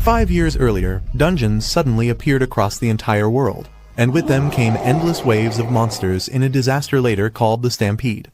5 years earlier, dungeons suddenly appeared across the entire world, and with them came endless waves of monsters in a disaster later called the Stampede.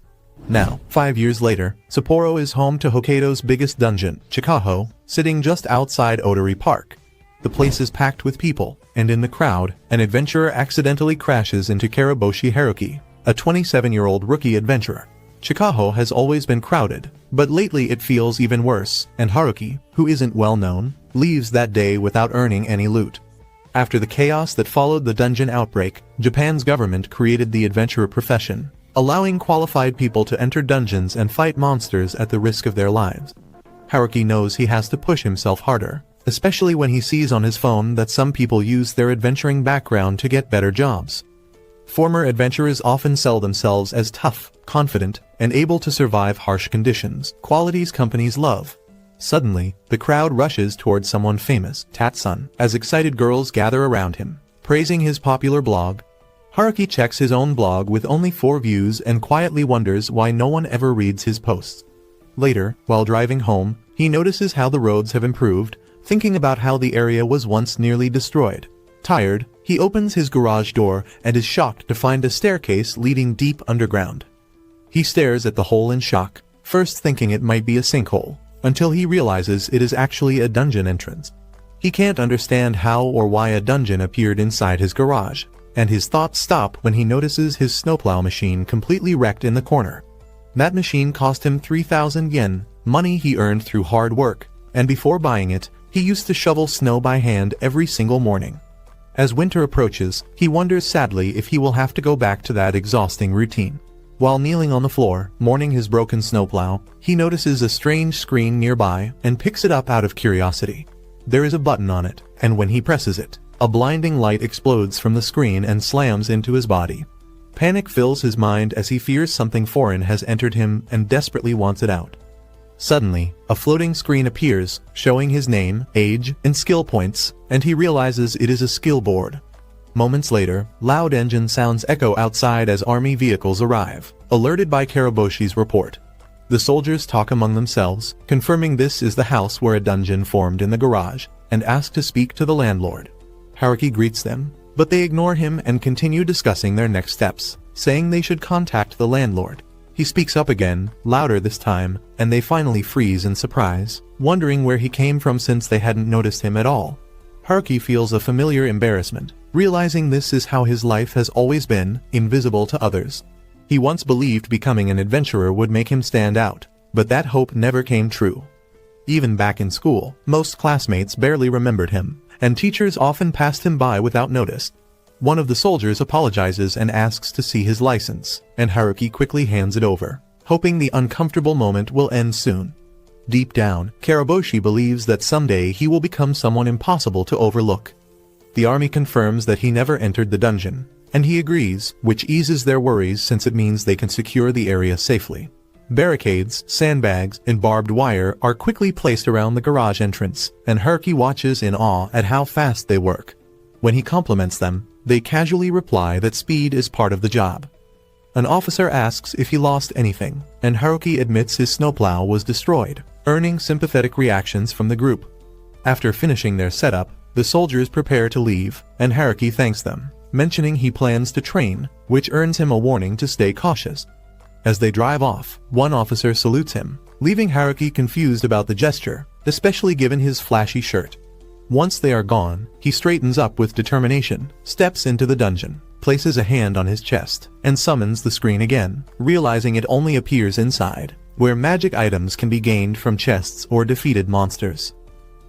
Now, 5 years later, Sapporo is home to Hokkaido's biggest dungeon, Chikaho, sitting just outside Odori Park. The place is packed with people, and in the crowd, an adventurer accidentally crashes into Karaboshi Haruki, a 27-year-old rookie adventurer. Chikaho has always been crowded, but lately it feels even worse, and Haruki, who isn't well known, leaves that day without earning any loot. After the chaos that followed the dungeon outbreak, Japan's government created the adventurer profession, allowing qualified people to enter dungeons and fight monsters at the risk of their lives. Haruki knows he has to push himself harder, especially when he sees on his phone that some people use their adventuring background to get better jobs. Former adventurers often sell themselves as tough, confident, and able to survive harsh conditions, qualities companies love. Suddenly, the crowd rushes towards someone famous, Tatsun, as excited girls gather around him, praising his popular blog. Haruki checks his own blog with only 4 views and quietly wonders why no one ever reads his posts. Later, while driving home, he notices how the roads have improved, thinking about how the area was once nearly destroyed. Tired, he opens his garage door and is shocked to find a staircase leading deep underground. He stares at the hole in shock, first thinking it might be a sinkhole, until he realizes it is actually a dungeon entrance. He can't understand how or why a dungeon appeared inside his garage, and his thoughts stop when he notices his snowplow machine completely wrecked in the corner. That machine cost him 3,000 yen, money he earned through hard work, and before buying it, he used to shovel snow by hand every single morning. As winter approaches, he wonders sadly if he will have to go back to that exhausting routine. While kneeling on the floor, mourning his broken snowplow, he notices a strange screen nearby and picks it up out of curiosity. There is a button on it, and when he presses it, a blinding light explodes from the screen and slams into his body. Panic fills his mind as he fears something foreign has entered him and desperately wants it out. Suddenly, a floating screen appears, showing his name, age, and skill points, and he realizes it is a skill board. Moments later, loud engine sounds echo outside as army vehicles arrive, alerted by Karaboshi's report. The soldiers talk among themselves, confirming this is the house where a dungeon formed in the garage, and ask to speak to the landlord. Haruki greets them, but they ignore him and continue discussing their next steps, saying they should contact the landlord. He speaks up again, louder this time, and they finally freeze in surprise, wondering where he came from since they hadn't noticed him at all. Haruki feels a familiar embarrassment, realizing this is how his life has always been, invisible to others. He once believed becoming an adventurer would make him stand out, but that hope never came true. Even back in school, most classmates barely remembered him, and teachers often passed him by without notice. One of the soldiers apologizes and asks to see his license, and Haruki quickly hands it over, hoping the uncomfortable moment will end soon. Deep down, Karaboshi believes that someday he will become someone impossible to overlook. The army confirms that he never entered the dungeon, and he agrees, which eases their worries since it means they can secure the area safely. Barricades, sandbags, and barbed wire are quickly placed around the garage entrance, and Haruki watches in awe at how fast they work. When he compliments them, they casually reply that speed is part of the job. An officer asks if he lost anything, and Haruki admits his snowplow was destroyed, earning sympathetic reactions from the group. After finishing their setup, the soldiers prepare to leave, and Haruki thanks them, mentioning he plans to train, which earns him a warning to stay cautious. As they drive off, one officer salutes him, leaving Haruki confused about the gesture, especially given his flashy shirt. Once they are gone, he straightens up with determination, steps into the dungeon, places a hand on his chest, and summons the screen again, realizing it only appears inside, where magic items can be gained from chests or defeated monsters.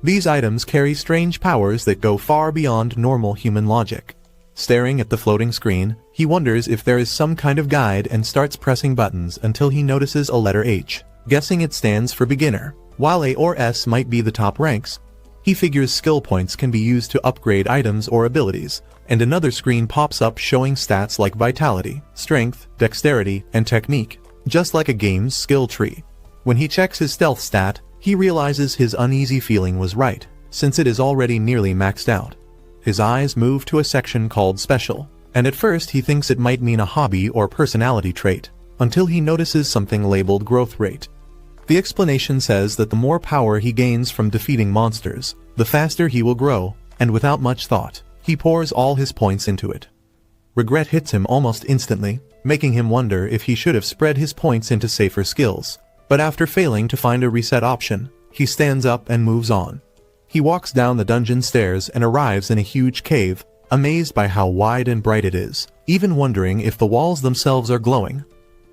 These items carry strange powers that go far beyond normal human logic. Staring at the floating screen, he wonders if there is some kind of guide and starts pressing buttons until he notices a letter H, guessing it stands for beginner, while A or S might be the top ranks. He figures skill points can be used to upgrade items or abilities, and another screen pops up showing stats like vitality, strength, dexterity, and technique, just like a game's skill tree. When he checks his stealth stat, he realizes his uneasy feeling was right, since it is already nearly maxed out. His eyes move to a section called Special, and at first he thinks it might mean a hobby or personality trait, until he notices something labeled Growth Rate. The explanation says that the more power he gains from defeating monsters, the faster he will grow, and without much thought, he pours all his points into it. Regret hits him almost instantly, making him wonder if he should have spread his points into safer skills. But after failing to find a reset option, he stands up and moves on. He walks down the dungeon stairs and arrives in a huge cave, amazed by how wide and bright it is, even wondering if the walls themselves are glowing.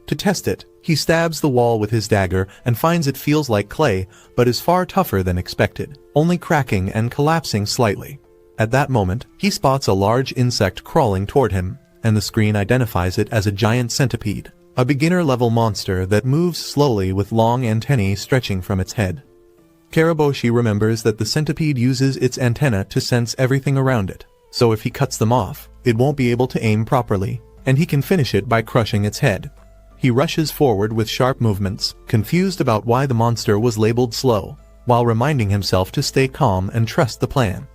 To test it, he stabs the wall with his dagger and finds it feels like clay, but is far tougher than expected, only cracking and collapsing slightly. At that moment, he spots a large insect crawling toward him, and the screen identifies it as a giant centipede, a beginner-level monster that moves slowly with long antennae stretching from its head. Karaboshi remembers that the centipede uses its antenna to sense everything around it, so if he cuts them off, it won't be able to aim properly, and he can finish it by crushing its head. He rushes forward with sharp movements, confused about why the monster was labeled slow, while reminding himself to stay calm and trust the plan.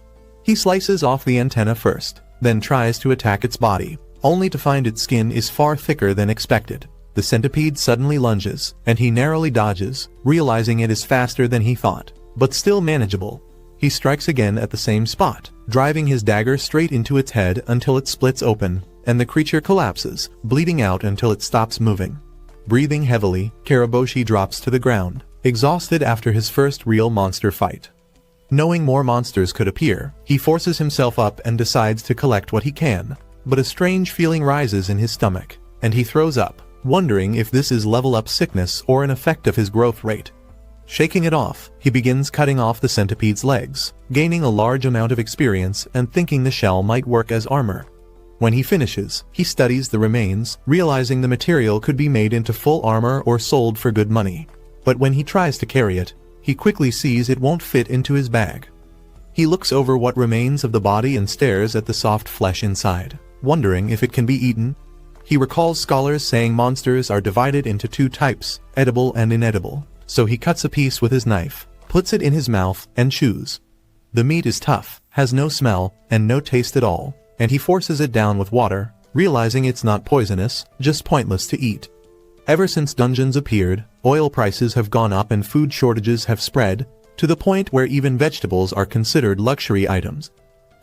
He slices off the antenna first, then tries to attack its body, only to find its skin is far thicker than expected. The centipede suddenly lunges, and he narrowly dodges, realizing it is faster than he thought, but still manageable. He strikes again at the same spot, driving his dagger straight into its head until it splits open, and the creature collapses, bleeding out until it stops moving. Breathing heavily, Karaboshi drops to the ground, exhausted after his first real monster fight. Knowing more monsters could appear, he forces himself up and decides to collect what he can, but a strange feeling rises in his stomach, and he throws up, wondering if this is level-up sickness or an effect of his growth rate. Shaking it off, he begins cutting off the centipede's legs, gaining a large amount of experience and thinking the shell might work as armor. When he finishes, he studies the remains, realizing the material could be made into full armor or sold for good money. But when he tries to carry it, he quickly sees it won't fit into his bag. He looks over what remains of the body and stares at the soft flesh inside, wondering if it can be eaten. He recalls scholars saying monsters are divided into two types, edible and inedible, so he cuts a piece with his knife, puts it in his mouth, and chews. The meat is tough, has no smell, and no taste at all, and he forces it down with water, realizing it's not poisonous, just pointless to eat. Ever since dungeons appeared, oil prices have gone up and food shortages have spread, to the point where even vegetables are considered luxury items.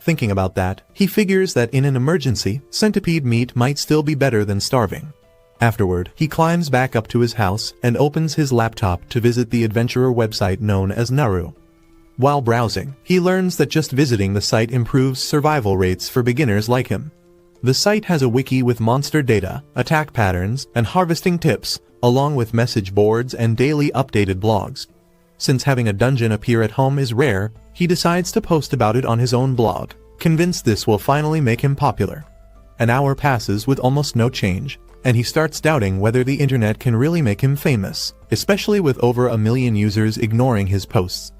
Thinking about that, he figures that in an emergency, centipede meat might still be better than starving. Afterward, he climbs back up to his house and opens his laptop to visit the adventurer website known as Naru. While browsing, he learns that just visiting the site improves survival rates for beginners like him. The site has a wiki with monster data, attack patterns, and harvesting tips, along with message boards and daily updated blogs. Since having a dungeon appear at home is rare, he decides to post about it on his own blog, convinced this will finally make him popular. An hour passes with almost no change, and he starts doubting whether the internet can really make him famous, especially with over 1 million users ignoring his posts.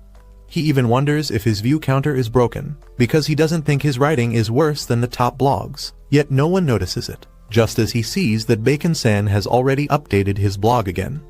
He even wonders if his view counter is broken, because he doesn't think his writing is worse than the top blogs, yet no one notices it, just as he sees that Bacon-san has already updated his blog again.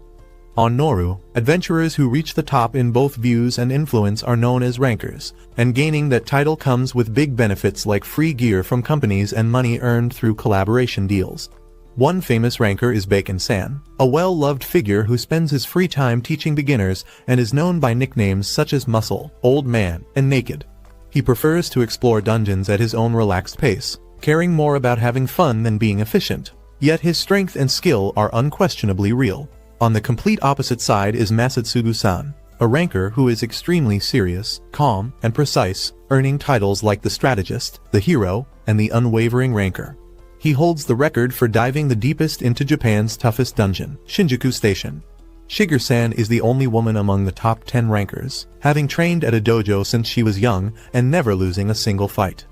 On Noru, adventurers who reach the top in both views and influence are known as rankers, and gaining that title comes with big benefits like free gear from companies and money earned through collaboration deals. One famous ranker is Bacon-san, a well-loved figure who spends his free time teaching beginners and is known by nicknames such as Muscle, Old Man, and Naked. He prefers to explore dungeons at his own relaxed pace, caring more about having fun than being efficient, yet his strength and skill are unquestionably real. On the complete opposite side is Masatsugu-san, a ranker who is extremely serious, calm, and precise, earning titles like the Strategist, the Hero, and the Unwavering Ranker. He holds the record for diving the deepest into Japan's toughest dungeon, Shinjuku Station. Shiger-san is the only woman among the top 10 rankers, having trained at a dojo since she was young and never losing a single fight.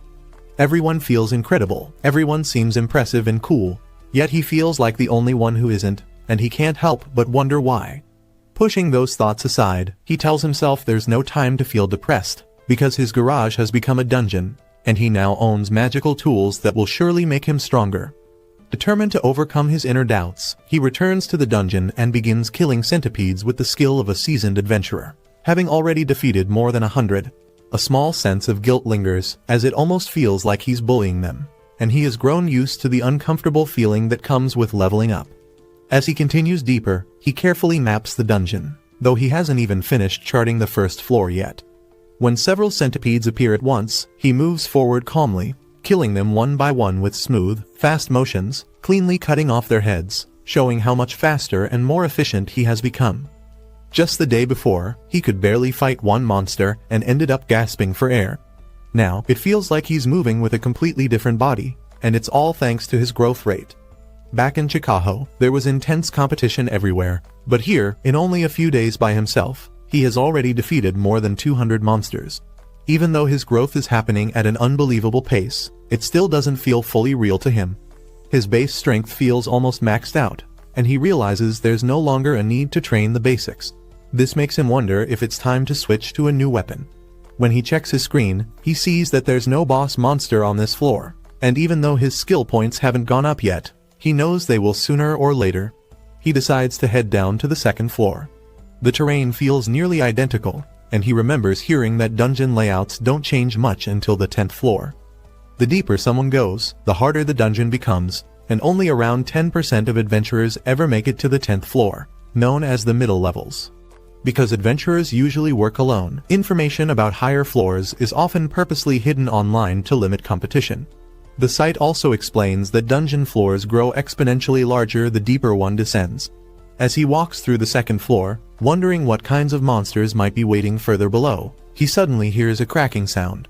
Everyone feels incredible, everyone seems impressive and cool, yet he feels like the only one who isn't, and he can't help but wonder why. Pushing those thoughts aside, he tells himself there's no time to feel depressed, because his garage has become a dungeon, and he now owns magical tools that will surely make him stronger. Determined to overcome his inner doubts, he returns to the dungeon and begins killing centipedes with the skill of a seasoned adventurer. Having already defeated more than 100, a small sense of guilt lingers, as it almost feels like he's bullying them, and he has grown used to the uncomfortable feeling that comes with leveling up. As he continues deeper, he carefully maps the dungeon, though he hasn't even finished charting the first floor yet. When several centipedes appear at once, he moves forward calmly, killing them one by one with smooth, fast motions, cleanly cutting off their heads, showing how much faster and more efficient he has become. Just the day before, he could barely fight one monster and ended up gasping for air. Now, it feels like he's moving with a completely different body, and it's all thanks to his growth rate. Back in Chicago, there was intense competition everywhere, but here, in only a few days by himself, he has already defeated more than 200 monsters. Even though his growth is happening at an unbelievable pace, it still doesn't feel fully real to him. His base strength feels almost maxed out, and he realizes there's no longer a need to train the basics. This makes him wonder if it's time to switch to a new weapon. When he checks his screen, he sees that there's no boss monster on this floor, and even though his skill points haven't gone up yet, he knows they will sooner or later. He decides to head down to the second floor. The terrain feels nearly identical, and he remembers hearing that dungeon layouts don't change much until the 10th floor. The deeper someone goes, the harder the dungeon becomes, and only around 10% of adventurers ever make it to the 10th floor, known as the middle levels. Because adventurers usually work alone, information about higher floors is often purposely hidden online to limit competition. The site also explains that dungeon floors grow exponentially larger the deeper one descends. As he walks through the second floor, wondering what kinds of monsters might be waiting further below, he suddenly hears a cracking sound.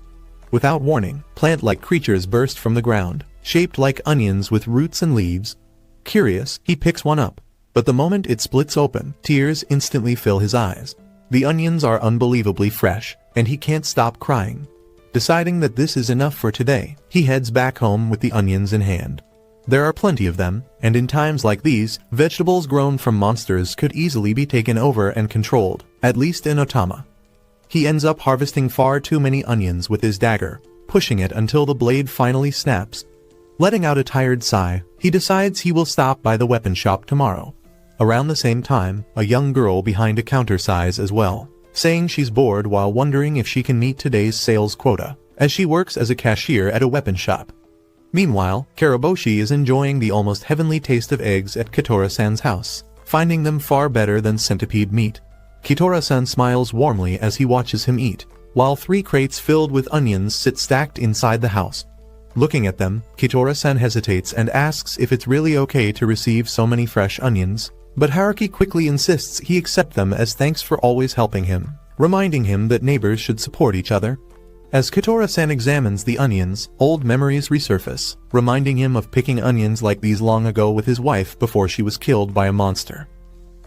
Without warning, plant-like creatures burst from the ground, shaped like onions with roots and leaves. Curious, he picks one up, but the moment it splits open, tears instantly fill his eyes. The onions are unbelievably fresh, and he can't stop crying. Deciding that this is enough for today, he heads back home with the onions in hand. There are plenty of them, and in times like these, vegetables grown from monsters could easily be taken over and controlled, at least in Otama. He ends up harvesting far too many onions with his dagger, pushing it until the blade finally snaps. Letting out a tired sigh, he decides he will stop by the weapon shop tomorrow. Around the same time, a young girl behind a counter sighs as well, saying she's bored while wondering if she can meet today's sales quota, as she works as a cashier at a weapon shop. Meanwhile, Karaboshi is enjoying the almost heavenly taste of eggs at Kitora-san's house, finding them far better than centipede meat. Kitora-san smiles warmly as he watches him eat, while 3 crates filled with onions sit stacked inside the house. Looking at them, Kitora-san hesitates and asks if it's really okay to receive so many fresh onions, but Haruki quickly insists he accept them as thanks for always helping him, reminding him that neighbors should support each other. As Kitora-san examines the onions, old memories resurface, reminding him of picking onions like these long ago with his wife before she was killed by a monster.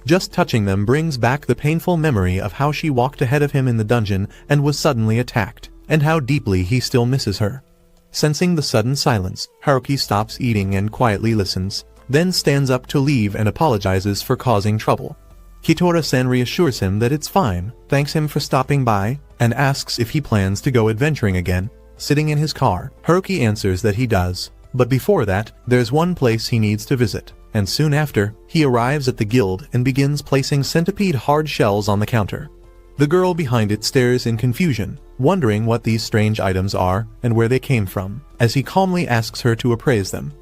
Just touching them brings back the painful memory of how she walked ahead of him in the dungeon and was suddenly attacked, and how deeply he still misses her. Sensing the sudden silence, Haruki stops eating and quietly listens, then stands up to leave and apologizes for causing trouble. Kitora-san reassures him that it's fine, thanks him for stopping by, and asks if he plans to go adventuring again. Sitting in his car, Haruki answers that he does, but before that, there's one place he needs to visit, and soon after, he arrives at the guild and begins placing centipede hard shells on the counter. The girl behind it stares in confusion, wondering what these strange items are and where they came from, as he calmly asks her to appraise them.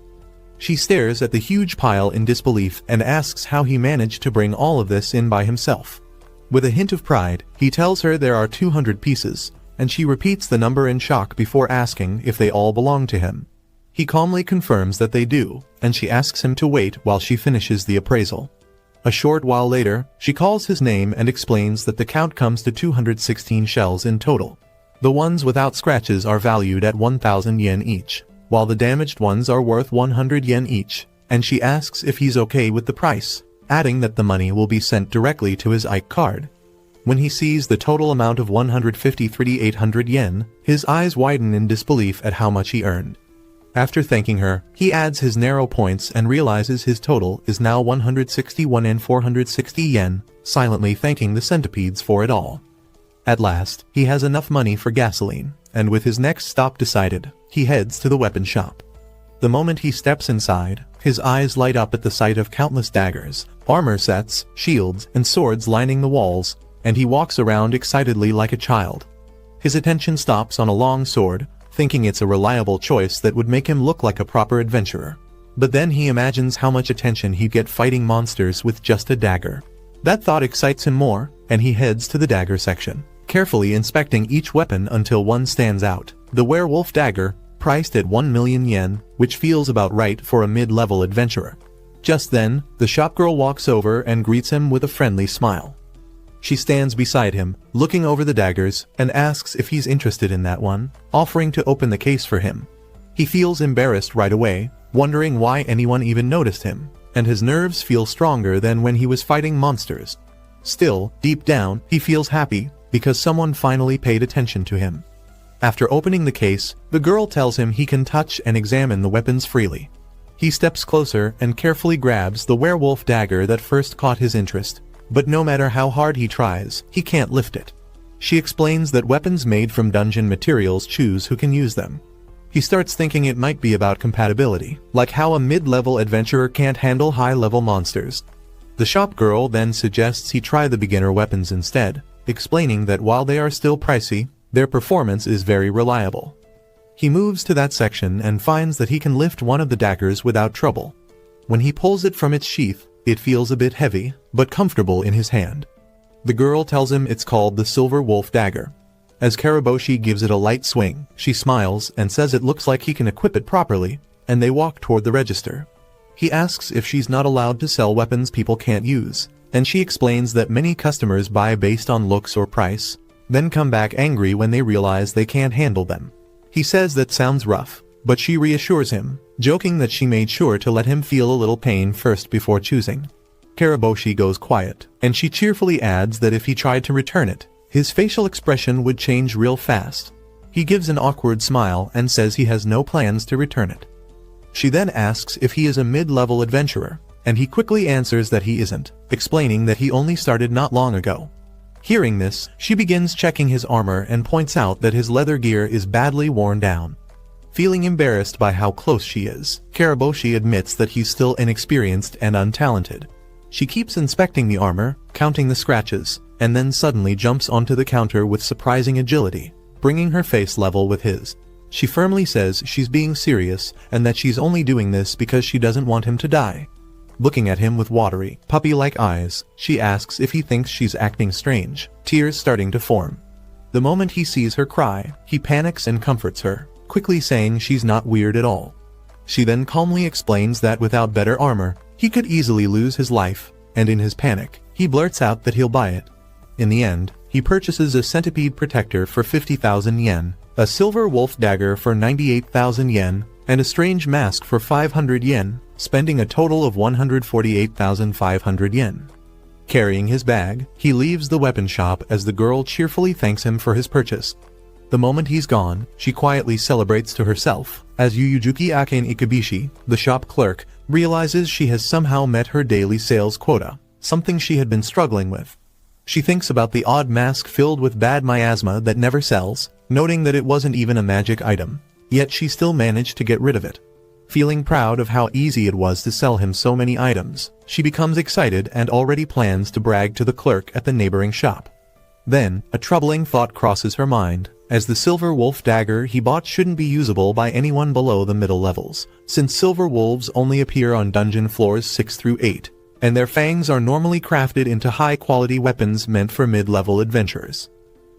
She stares at the huge pile in disbelief and asks how he managed to bring all of this in by himself. With a hint of pride, he tells her there are 200 pieces, and she repeats the number in shock before asking if they all belong to him. He calmly confirms that they do, and she asks him to wait while she finishes the appraisal. A short while later, she calls his name and explains that the count comes to 216 shells in total. The ones without scratches are valued at 1,000 yen each, while the damaged ones are worth 100 yen each, and she asks if he's okay with the price, adding that the money will be sent directly to his Ike card. When he sees the total amount of 153,800 yen, his eyes widen in disbelief at how much he earned. After thanking her, he adds his narrow points and realizes his total is now 161,460 yen, silently thanking the centipedes for it all. At last, he has enough money for gasoline, and with his next stop decided, he heads to the weapon shop. The moment he steps inside, his eyes light up at the sight of countless daggers, armor sets, shields, and swords lining the walls, and he walks around excitedly like a child. His attention stops on a long sword, thinking it's a reliable choice that would make him look like a proper adventurer. But then he imagines how much attention he'd get fighting monsters with just a dagger. That thought excites him more, and he heads to the dagger section, carefully inspecting each weapon until one stands out. The werewolf dagger, priced at 1 million yen, which feels about right for a mid-level adventurer. Just then, the shopgirl walks over and greets him with a friendly smile. She stands beside him, looking over the daggers, and asks if he's interested in that one, offering to open the case for him. He feels embarrassed right away, wondering why anyone even noticed him, and his nerves feel stronger than when he was fighting monsters. Still, deep down, he feels happy, because someone finally paid attention to him. After opening the case, the girl tells him he can touch and examine the weapons freely. He steps closer and carefully grabs the werewolf dagger that first caught his interest, but no matter how hard he tries, he can't lift it. She explains that weapons made from dungeon materials choose who can use them. He starts thinking it might be about compatibility, like how a mid-level adventurer can't handle high-level monsters. The shop girl then suggests he try the beginner weapons instead, explaining that while they are still pricey, their performance is very reliable. He moves to that section and finds that he can lift one of the daggers without trouble. When he pulls it from its sheath, it feels a bit heavy, but comfortable in his hand. The girl tells him it's called the Silver Wolf Dagger. As Karaboshi gives it a light swing, she smiles and says it looks like he can equip it properly, and they walk toward the register. He asks if she's not allowed to sell weapons people can't use, and she explains that many customers buy based on looks or price, then come back angry when they realize they can't handle them. He says that sounds rough, but she reassures him, joking that she made sure to let him feel a little pain first before choosing. Karaboshi goes quiet, and she cheerfully adds that if he tried to return it, his facial expression would change real fast. He gives an awkward smile and says he has no plans to return it. She then asks if he is a mid-level adventurer, and he quickly answers that he isn't, explaining that he only started not long ago. Hearing this, she begins checking his armor and points out that his leather gear is badly worn down. Feeling embarrassed by how close she is, Karaboshi admits that he's still inexperienced and untalented. She keeps inspecting the armor, counting the scratches, and then suddenly jumps onto the counter with surprising agility, bringing her face level with his. She firmly says she's being serious and that she's only doing this because she doesn't want him to die. Looking at him with watery, puppy-like eyes, she asks if he thinks she's acting strange, tears starting to form. The moment he sees her cry, he panics and comforts her, quickly saying she's not weird at all. She then calmly explains that without better armor, he could easily lose his life, and in his panic, he blurts out that he'll buy it. In the end, he purchases a centipede protector for 50,000 yen, a silver wolf dagger for 98,000 yen, and a strange mask for 500 yen, spending a total of 148,500 yen. Carrying his bag, he leaves the weapon shop as the girl cheerfully thanks him for his purchase. The moment he's gone, she quietly celebrates to herself, as Yuyujuki Aken Ikubishi, the shop clerk, realizes she has somehow met her daily sales quota, something she had been struggling with. She thinks about the odd mask filled with bad miasma that never sells, noting that it wasn't even a magic item, yet she still managed to get rid of it. Feeling proud of how easy it was to sell him so many items, she becomes excited and already plans to brag to the clerk at the neighboring shop. Then, a troubling thought crosses her mind, as the silver wolf dagger he bought shouldn't be usable by anyone below the middle levels, since silver wolves only appear on dungeon floors 6 through 8, and their fangs are normally crafted into high-quality weapons meant for mid-level adventurers.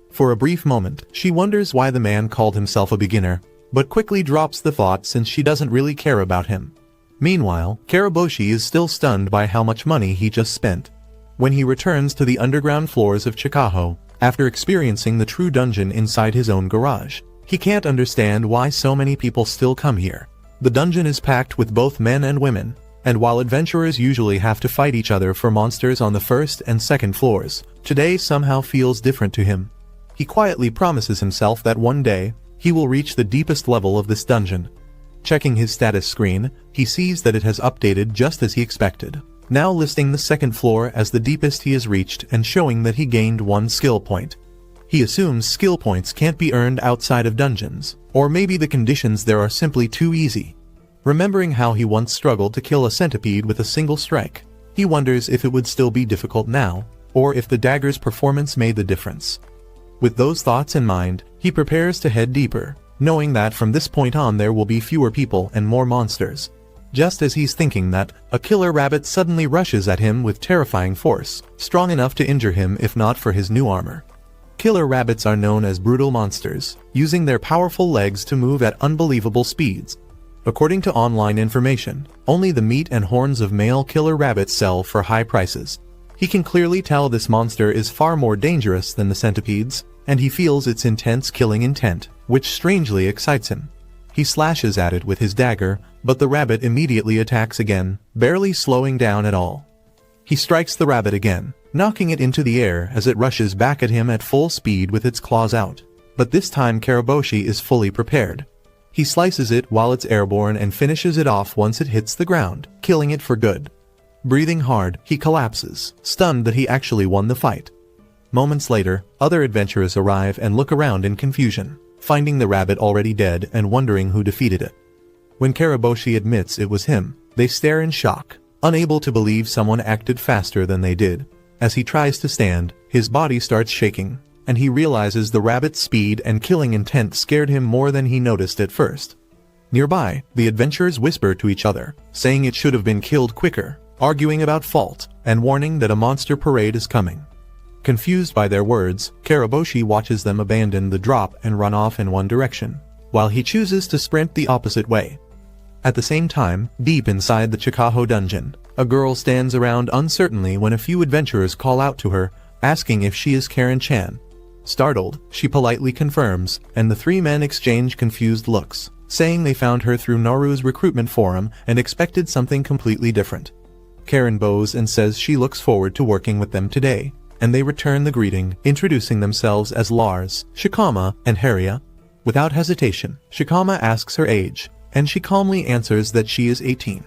For a brief moment, she wonders why the man called himself a beginner, but quickly drops the thought since she doesn't really care about him. Meanwhile, Karaboshi is still stunned by how much money he just spent. When he returns to the underground floors of Chikaho, after experiencing the true dungeon inside his own garage, he can't understand why so many people still come here. The dungeon is packed with both men and women, and while adventurers usually have to fight each other for monsters on the first and second floors, today somehow feels different to him. He quietly promises himself that one day, he will reach the deepest level of this dungeon. Checking his status screen, he sees that it has updated just as he expected, now listing the second floor as the deepest he has reached and showing that he gained 1 skill point. He assumes skill points can't be earned outside of dungeons, or maybe the conditions there are simply too easy. Remembering how he once struggled to kill a centipede with a single strike, he wonders if it would still be difficult now, or if the dagger's performance made the difference. With those thoughts in mind, he prepares to head deeper, knowing that from this point on there will be fewer people and more monsters. Just as he's thinking that, a killer rabbit suddenly rushes at him with terrifying force, strong enough to injure him if not for his new armor. Killer rabbits are known as brutal monsters, using their powerful legs to move at unbelievable speeds. According to online information, only the meat and horns of male killer rabbits sell for high prices. He can clearly tell this monster is far more dangerous than the centipedes, and he feels its intense killing intent, which strangely excites him. He slashes at it with his dagger, but the rabbit immediately attacks again, barely slowing down at all. He strikes the rabbit again, knocking it into the air as it rushes back at him at full speed with its claws out. But this time Karaboshi is fully prepared. He slices it while it's airborne and finishes it off once it hits the ground, killing it for good. Breathing hard, he collapses, stunned that he actually won the fight. Moments later, other adventurers arrive and look around in confusion, finding the rabbit already dead and wondering who defeated it. When Karaboshi admits it was him, they stare in shock, unable to believe someone acted faster than they did. As he tries to stand, his body starts shaking, and he realizes the rabbit's speed and killing intent scared him more than he noticed at first. Nearby, the adventurers whisper to each other, saying it should have been killed quicker, arguing about fault, and warning that a monster parade is coming. Confused by their words, Karaboshi watches them abandon the drop and run off in one direction, while he chooses to sprint the opposite way. At the same time, deep inside the Chikaho dungeon, a girl stands around uncertainly when a few adventurers call out to her, asking if she is Karen-chan. Startled, she politely confirms, and the three men exchange confused looks, saying they found her through Naru's recruitment forum and expected something completely different. Karen bows and says she looks forward to working with them today, and they return the greeting, introducing themselves as Lars, Shikama, and Haria. Without hesitation, Shikama asks her age, and she calmly answers that she is 18.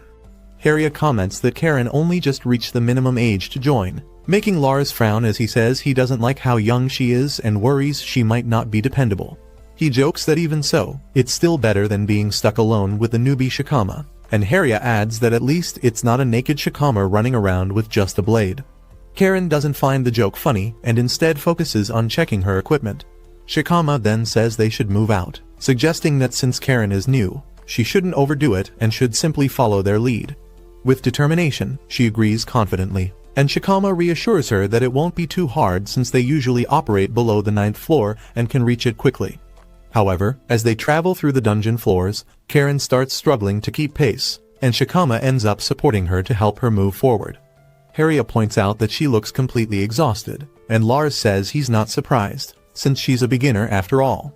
Haria comments that Karen only just reached the minimum age to join, making Lars frown as he says he doesn't like how young she is and worries she might not be dependable. He jokes that even so, it's still better than being stuck alone with the newbie Shikama, and Haria adds that at least it's not a naked Shikama running around with just a blade. Karen doesn't find the joke funny and instead focuses on checking her equipment. Shikama then says they should move out, suggesting that since Karen is new, she shouldn't overdo it and should simply follow their lead. With determination, she agrees confidently, and Shikama reassures her that it won't be too hard since they usually operate below the 9th floor and can reach it quickly. However, as they travel through the dungeon floors, Karen starts struggling to keep pace, and Shikama ends up supporting her to help her move forward. Haria points out that she looks completely exhausted, and Lars says he's not surprised, since she's a beginner after all.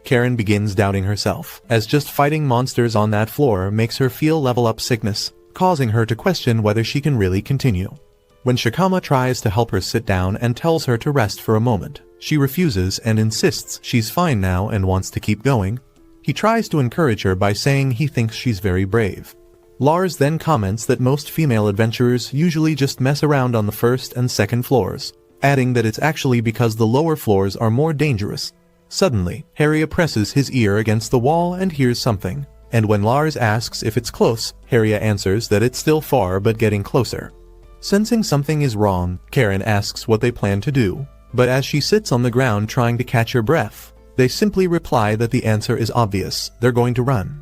Karen begins doubting herself, as just fighting monsters on that floor makes her feel level up sickness, causing her to question whether she can really continue. When Shikama tries to help her sit down and tells her to rest for a moment, she refuses and insists she's fine now and wants to keep going. He tries to encourage her by saying he thinks she's very brave. Lars then comments that most female adventurers usually just mess around on the 1st and 2nd floors, adding that it's actually because the lower floors are more dangerous. Suddenly, Haria presses his ear against the wall and hears something, and when Lars asks if it's close, Haria answers that it's still far but getting closer. Sensing something is wrong, Karen asks what they plan to do, but as she sits on the ground trying to catch her breath, they simply reply that the answer is obvious, they're going to run.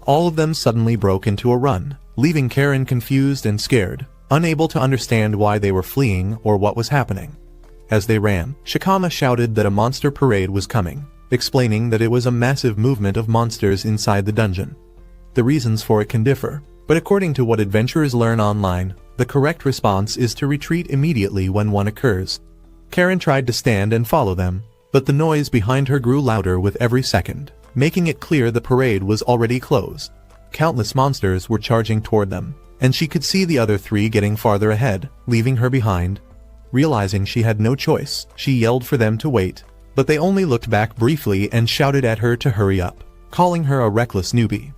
All of them suddenly broke into a run, leaving Karen confused and scared, unable to understand why they were fleeing or what was happening. As they ran, Shikama shouted that a monster parade was coming, explaining that it was a massive movement of monsters inside the dungeon. The reasons for it can differ, but according to what adventurers learn online, the correct response is to retreat immediately when one occurs. Karen tried to stand and follow them, but the noise behind her grew louder with every second, making it clear the parade was already closed. Countless monsters were charging toward them, and she could see the other three getting farther ahead, leaving her behind. Realizing she had no choice, she yelled for them to wait, but they only looked back briefly and shouted at her to hurry up, calling her a reckless newbie.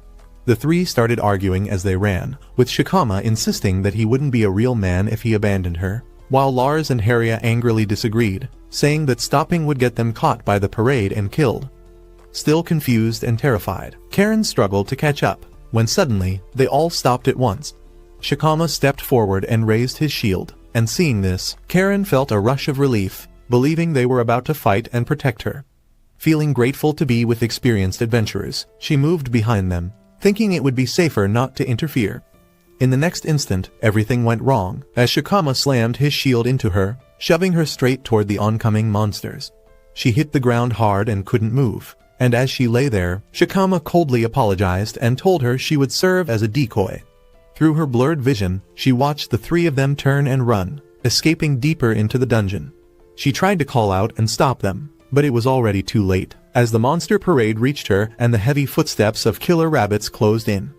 The three started arguing as they ran, with Shikama insisting that he wouldn't be a real man if he abandoned her, while Lars and Haria angrily disagreed, saying that stopping would get them caught by the parade and killed. Still confused and terrified, Karen struggled to catch up, when suddenly, they all stopped at once. Shikama stepped forward and raised his shield, and seeing this, Karen felt a rush of relief, believing they were about to fight and protect her. Feeling grateful to be with experienced adventurers, she moved behind them, thinking it would be safer not to interfere. In the next instant, everything went wrong, as Shikama slammed his shield into her, shoving her straight toward the oncoming monsters. She hit the ground hard and couldn't move, and as she lay there, Shikama coldly apologized and told her she would serve as a decoy. Through her blurred vision, she watched the three of them turn and run, escaping deeper into the dungeon. She tried to call out and stop them, but it was already too late, as the monster parade reached her and the heavy footsteps of killer rabbits closed in.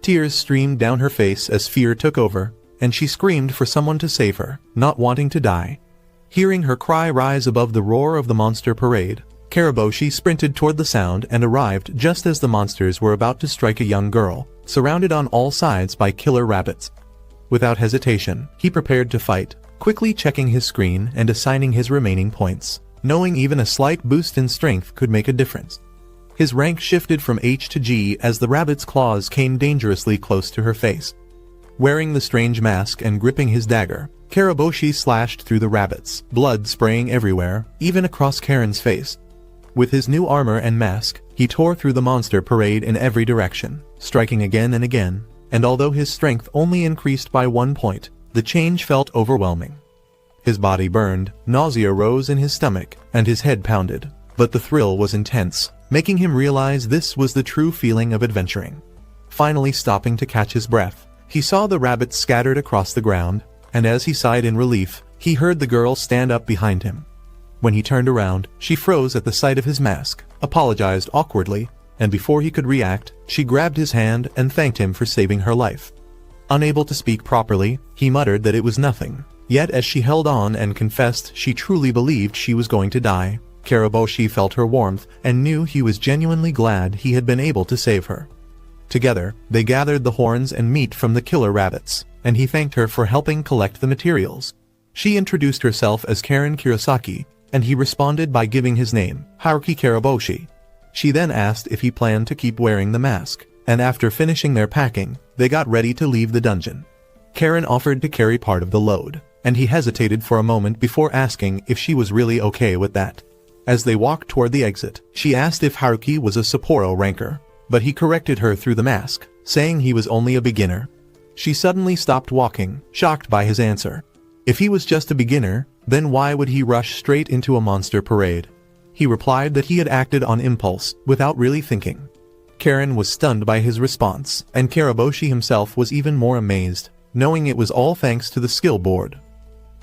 Tears streamed down her face as fear took over, and she screamed for someone to save her, not wanting to die. Hearing her cry rise above the roar of the monster parade, Karaboshi sprinted toward the sound and arrived just as the monsters were about to strike a young girl, surrounded on all sides by killer rabbits. Without hesitation, he prepared to fight, quickly checking his screen and assigning his remaining points, knowing even a slight boost in strength could make a difference. His rank shifted from H to G as the rabbit's claws came dangerously close to her face. Wearing the strange mask and gripping his dagger, Karaboshi slashed through the rabbits, blood spraying everywhere, even across Karen's face. With his new armor and mask, he tore through the monster parade in every direction, striking again and again, and although his strength only increased by 1 point, the change felt overwhelming. His body burned, nausea rose in his stomach, and his head pounded, but the thrill was intense, making him realize this was the true feeling of adventuring. Finally stopping to catch his breath, he saw the rabbits scattered across the ground, and as he sighed in relief, he heard the girl stand up behind him. When he turned around, she froze at the sight of his mask, apologized awkwardly, and before he could react, she grabbed his hand and thanked him for saving her life. Unable to speak properly, he muttered that it was nothing, yet as she held on and confessed she truly believed she was going to die, Karaboshi felt her warmth and knew he was genuinely glad he had been able to save her. Together, they gathered the horns and meat from the killer rabbits, and he thanked her for helping collect the materials. She introduced herself as Karen Kurosaki, and he responded by giving his name, Haruki Karaboshi. She then asked if he planned to keep wearing the mask, and after finishing their packing, they got ready to leave the dungeon. Karen offered to carry part of the load, and he hesitated for a moment before asking if she was really okay with that. As they walked toward the exit, she asked if Haruki was a Sapporo ranker, but he corrected her through the mask, saying he was only a beginner. She suddenly stopped walking, shocked by his answer. If he was just a beginner, then why would he rush straight into a monster parade? He replied that he had acted on impulse, without really thinking. Karen was stunned by his response, and Karaboshi himself was even more amazed, knowing it was all thanks to the skill board.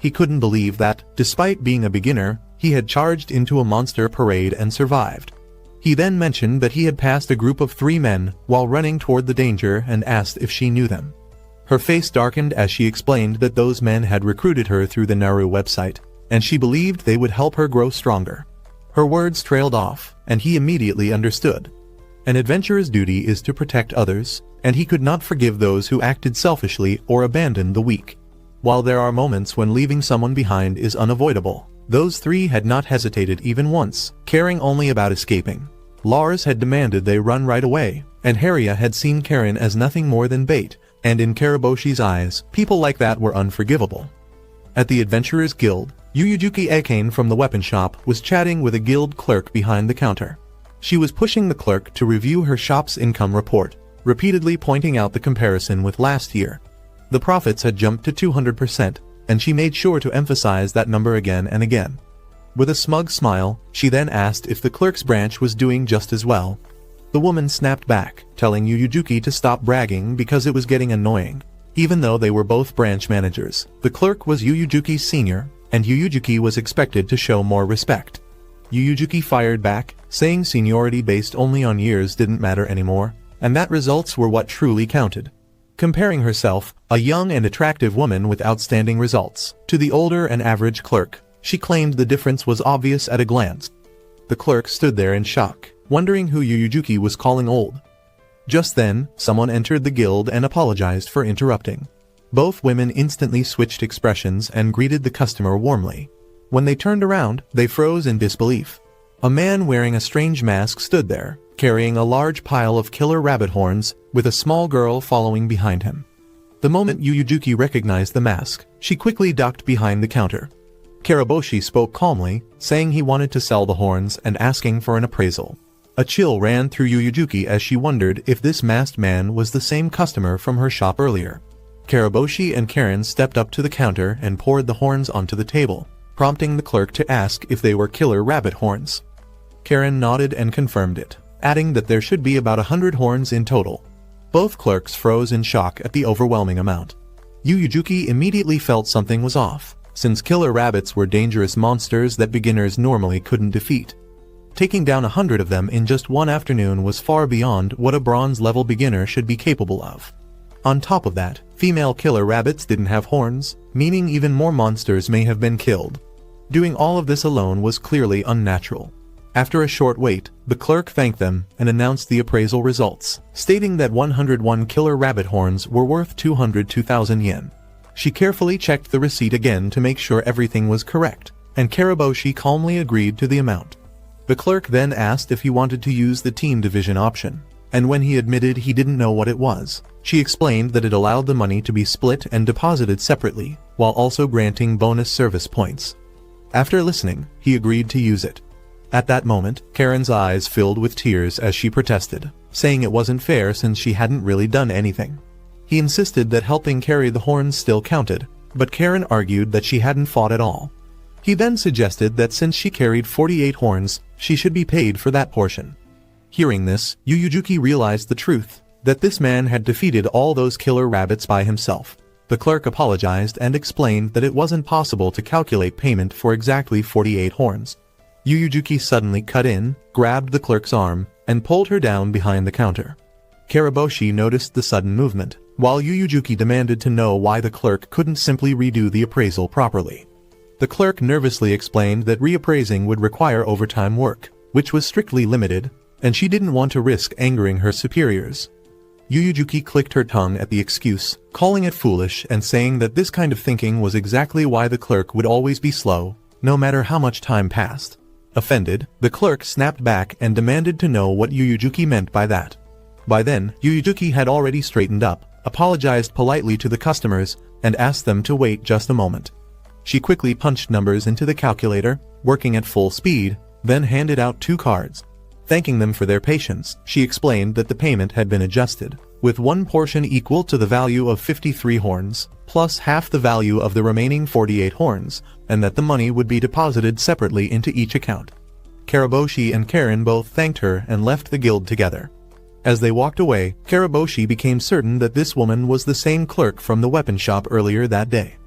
He couldn't believe that, despite being a beginner, he had charged into a monster parade and survived. He then mentioned that he had passed a group of 3 men while running toward the danger and asked if she knew them. Her face darkened as she explained that those men had recruited her through the Naru website, and she believed they would help her grow stronger. Her words trailed off, and he immediately understood. An adventurer's duty is to protect others, and he could not forgive those who acted selfishly or abandoned the weak. While there are moments when leaving someone behind is unavoidable, those 3 had not hesitated even once, caring only about escaping. Lars had demanded they run right away, and Haria had seen Karen as nothing more than bait, and in Karaboshi's eyes, people like that were unforgivable. At the Adventurers Guild, Yuyujuki Akane from the weapon shop was chatting with a guild clerk behind the counter. She was pushing the clerk to review her shop's income report, repeatedly pointing out the comparison with last year. The profits had jumped to 200%, and she made sure to emphasize that number again and again. With a smug smile, she then asked if the clerk's branch was doing just as well. The woman snapped back, telling Yuyujuki to stop bragging because it was getting annoying. Even though they were both branch managers, the clerk was Yuyujuki's senior, and Yuyujuki was expected to show more respect. Yuyujuki fired back, saying seniority based only on years didn't matter anymore, and that results were what truly counted. Comparing herself, a young and attractive woman with outstanding results, to the older and average clerk, she claimed the difference was obvious at a glance. The clerk stood there in shock, wondering who Yuyujuki was calling old. Just then, someone entered the guild and apologized for interrupting. Both women instantly switched expressions and greeted the customer warmly. When they turned around, they froze in disbelief. A man wearing a strange mask stood there, carrying a large pile of killer rabbit horns, with a small girl following behind him. The moment Yuyujuki recognized the mask, she quickly ducked behind the counter. Karaboshi spoke calmly, saying he wanted to sell the horns and asking for an appraisal. A chill ran through Yuyujuki as she wondered if this masked man was the same customer from her shop earlier. Karaboshi and Karen stepped up to the counter and poured the horns onto the table, prompting the clerk to ask if they were killer rabbit horns. Karen nodded and confirmed it, adding that there should be about 100 horns in total. Both clerks froze in shock at the overwhelming amount. Yuyujuki immediately felt something was off, since killer rabbits were dangerous monsters that beginners normally couldn't defeat. Taking down 100 of them in just one afternoon was far beyond what a bronze-level beginner should be capable of. On top of that, female killer rabbits didn't have horns, meaning even more monsters may have been killed. Doing all of this alone was clearly unnatural. After a short wait, the clerk thanked them and announced the appraisal results, stating that 101 killer rabbit horns were worth 202,000 yen. She carefully checked the receipt again to make sure everything was correct, and Karaboshi calmly agreed to the amount. The clerk then asked if he wanted to use the team division option, and when he admitted he didn't know what it was, she explained that it allowed the money to be split and deposited separately, while also granting bonus service points. After listening, he agreed to use it. At that moment, Karen's eyes filled with tears as she protested, saying it wasn't fair since she hadn't really done anything. He insisted that helping carry the horns still counted, but Karen argued that she hadn't fought at all. He then suggested that since she carried 48 horns, she should be paid for that portion. Hearing this, Yuyujuki realized the truth, that this man had defeated all those killer rabbits by himself. The clerk apologized and explained that it wasn't possible to calculate payment for exactly 48 horns. Yuyujuki suddenly cut in, grabbed the clerk's arm, and pulled her down behind the counter. Karaboshi noticed the sudden movement, while Yuyujuki demanded to know why the clerk couldn't simply redo the appraisal properly. The clerk nervously explained that reappraising would require overtime work, which was strictly limited, and she didn't want to risk angering her superiors. Yuyujuki clicked her tongue at the excuse, calling it foolish and saying that this kind of thinking was exactly why the clerk would always be slow, no matter how much time passed. Offended, the clerk snapped back and demanded to know what Yuyujuki meant by that. By then, Yuyujuki had already straightened up, apologized politely to the customers, and asked them to wait just a moment. She quickly punched numbers into the calculator, working at full speed, then handed out 2 cards. Thanking them for their patience, she explained that the payment had been adjusted, with one portion equal to the value of 53 horns, plus half the value of the remaining 48 horns, and that the money would be deposited separately into each account. Karaboshi and Karen both thanked her and left the guild together. As they walked away, Karaboshi became certain that this woman was the same clerk from the weapon shop earlier that day.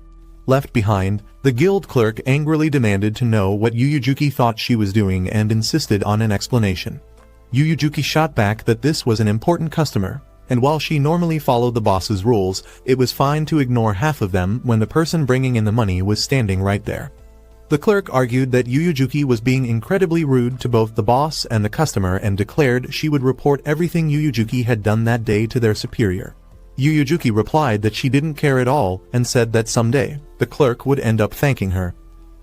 Left behind, the guild clerk angrily demanded to know what Yuyujuki thought she was doing and insisted on an explanation. Yuyujuki shot back that this was an important customer, and while she normally followed the boss's rules, it was fine to ignore half of them when the person bringing in the money was standing right there. The clerk argued that Yuyujuki was being incredibly rude to both the boss and the customer and declared she would report everything Yuyujuki had done that day to their superior. Yuyujuki replied that she didn't care at all and said that someday, the clerk would end up thanking her.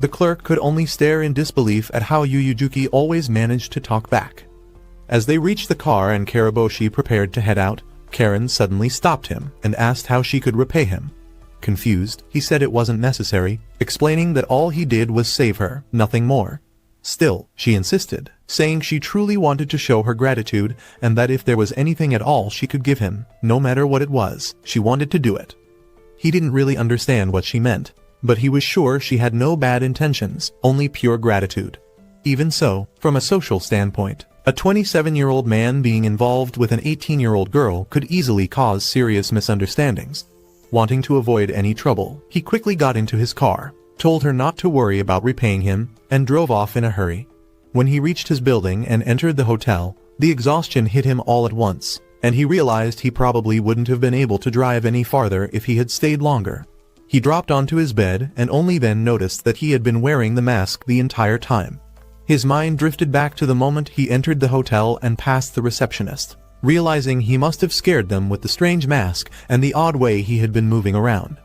The clerk could only stare in disbelief at how Yuyujuki always managed to talk back. As they reached the car and Karaboshi prepared to head out, Karen suddenly stopped him and asked how she could repay him. Confused, he said it wasn't necessary, explaining that all he did was save her, nothing more. Still, she insisted, saying she truly wanted to show her gratitude and that if there was anything at all she could give him, no matter what it was, she wanted to do it. He didn't really understand what she meant, but he was sure she had no bad intentions, only pure gratitude. Even so, from a social standpoint, a 27-year-old man being involved with an 18-year-old girl could easily cause serious misunderstandings. Wanting to avoid any trouble, he quickly got into his car, told her not to worry about repaying him, and drove off in a hurry. When he reached his building and entered the hotel, the exhaustion hit him all at once, and he realized he probably wouldn't have been able to drive any farther if he had stayed longer. He dropped onto his bed and only then noticed that he had been wearing the mask the entire time. His mind drifted back to the moment he entered the hotel and passed the receptionist, realizing he must have scared them with the strange mask and the odd way he had been moving around.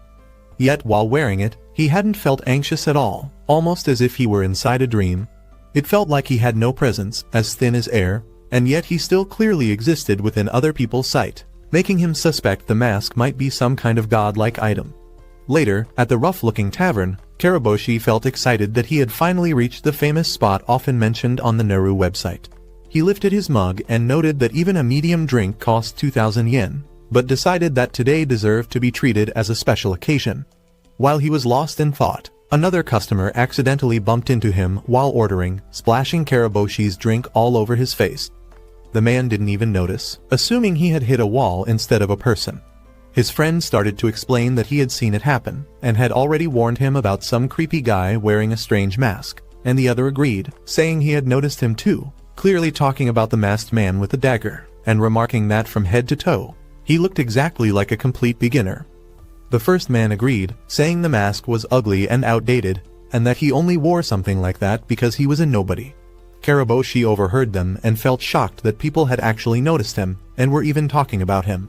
Yet while wearing it, he hadn't felt anxious at all, almost as if he were inside a dream. It felt like he had no presence, as thin as air, and yet he still clearly existed within other people's sight, making him suspect the mask might be some kind of godlike item. Later, at the rough-looking tavern, Karaboshi felt excited that he had finally reached the famous spot often mentioned on the Naru website. he lifted his mug and noted that even a medium drink cost 2,000 yen, but decided that today deserved to be treated as a special occasion. While he was lost in thought, another customer accidentally bumped into him while ordering, splashing Karaboshi's drink all over his face. The man didn't even notice, assuming he had hit a wall instead of a person. His friend started to explain that he had seen it happen, and had already warned him about some creepy guy wearing a strange mask, and the other agreed, saying he had noticed him too, clearly talking about the masked man with the dagger, and remarking that from head to toe, he looked exactly like a complete beginner. The first man agreed, saying the mask was ugly and outdated, and that he only wore something like that because he was a nobody. Karaboshi overheard them and felt shocked that people had actually noticed him, and were even talking about him.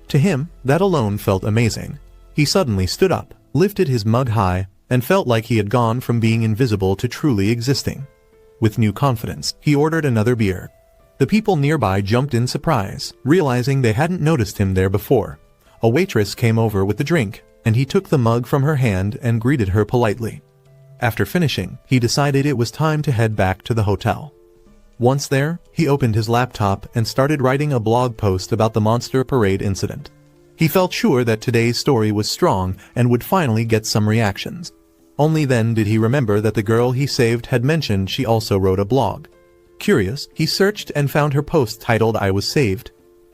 To him, that alone felt amazing. He suddenly stood up, lifted his mug high, and felt like he had gone from being invisible to truly existing. With new confidence, he ordered another beer. The people nearby jumped in surprise, realizing they hadn't noticed him there before. A waitress came over with the drink, and he took the mug from her hand and greeted her politely. After finishing, he decided it was time to head back to the hotel. Once there, he opened his laptop and started writing a blog post about the monster parade incident. He felt sure that today's story was strong and would finally get some reactions. Only then did he remember that the girl he saved had mentioned she also wrote a blog. Curious, he searched and found her post titled "I Was Saved."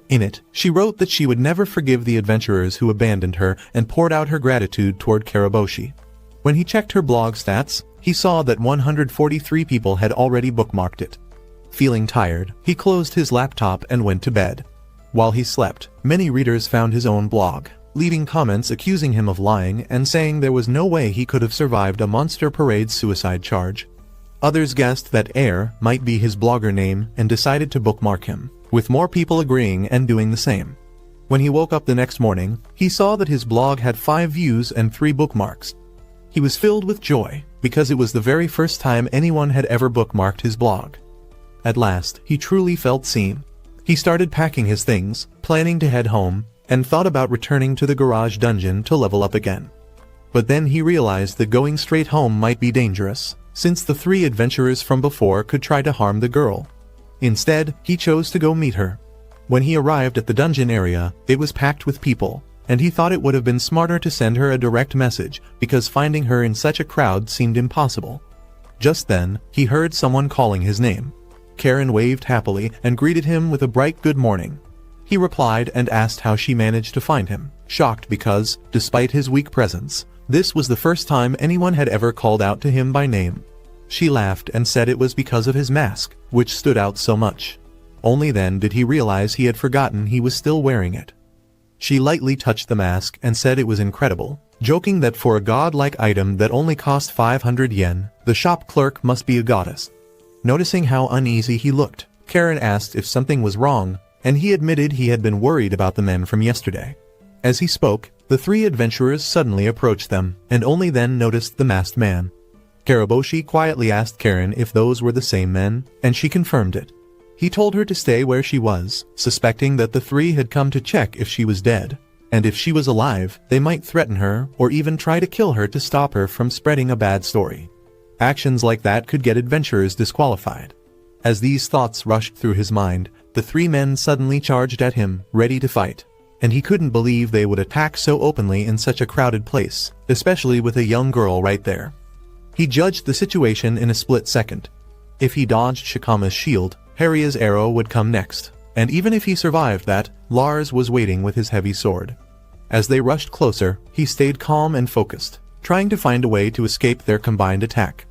In it, she wrote that she would never forgive the adventurers who abandoned her and poured out her gratitude toward Karaboshi. When he checked her blog stats, he saw that 143 people had already bookmarked it. Feeling tired, he closed his laptop and went to bed. While he slept, many readers found his own blog, leaving comments accusing him of lying and saying there was no way he could have survived a monster parade suicide charge. Others guessed that Air might be his blogger name and decided to bookmark him, with more people agreeing and doing the same. When he woke up the next morning, he saw that his blog had 5 views and 3 bookmarks. He was filled with joy, because it was the very first time anyone had ever bookmarked his blog. At last, he truly felt seen. He started packing his things, planning to head home, and thought about returning to the garage dungeon to level up again. But then he realized that going straight home might be dangerous, since the 3 adventurers from before could try to harm the girl. Instead, he chose to go meet her. When he arrived at the dungeon area, it was packed with people, and he thought it would have been smarter to send her a direct message, because finding her in such a crowd seemed impossible. Just then, he heard someone calling his name. Karen waved happily and greeted him with a bright good morning. He replied and asked how she managed to find him, shocked because, despite his weak presence, this was the first time anyone had ever called out to him by name. She laughed and said it was because of his mask, which stood out so much. Only then did he realize he had forgotten he was still wearing it. She lightly touched the mask and said it was incredible, joking that for a god-like item that only cost 500 yen, the shop clerk must be a goddess. Noticing how uneasy he looked, Karen asked if something was wrong, and he admitted he had been worried about the men from yesterday. As he spoke, the 3 adventurers suddenly approached them, and only then noticed the masked man. Karaboshi quietly asked Karen if those were the same men, and she confirmed it. He told her to stay where she was, suspecting that the 3 had come to check if she was dead, and if she was alive, they might threaten her or even try to kill her to stop her from spreading a bad story. Actions like that could get adventurers disqualified. As these thoughts rushed through his mind, the 3 men suddenly charged at him, ready to fight, and he couldn't believe they would attack so openly in such a crowded place, especially with a young girl right there. He judged the situation in a split second. If he dodged Shikama's shield, Harria's arrow would come next, and even if he survived that, Lars was waiting with his heavy sword. As they rushed closer, he stayed calm and focused, trying to find a way to escape their combined attack.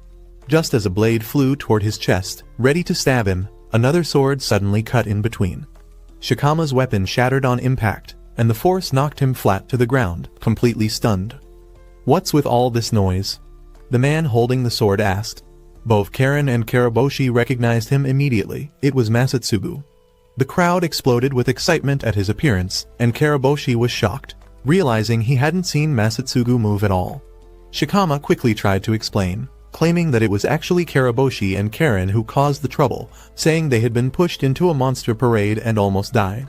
Just as a blade flew toward his chest, ready to stab him, another sword suddenly cut in between. Shikama's weapon shattered on impact, and the force knocked him flat to the ground, completely stunned. "What's with all this noise?" the man holding the sword asked. Both Karen and Karaboshi recognized him immediately. It was Masatsugu. The crowd exploded with excitement at his appearance, and Karaboshi was shocked, realizing he hadn't seen Masatsugu move at all. Shikama quickly tried to explain, claiming that it was actually Karaboshi and Karen who caused the trouble, saying they had been pushed into a monster parade and almost died.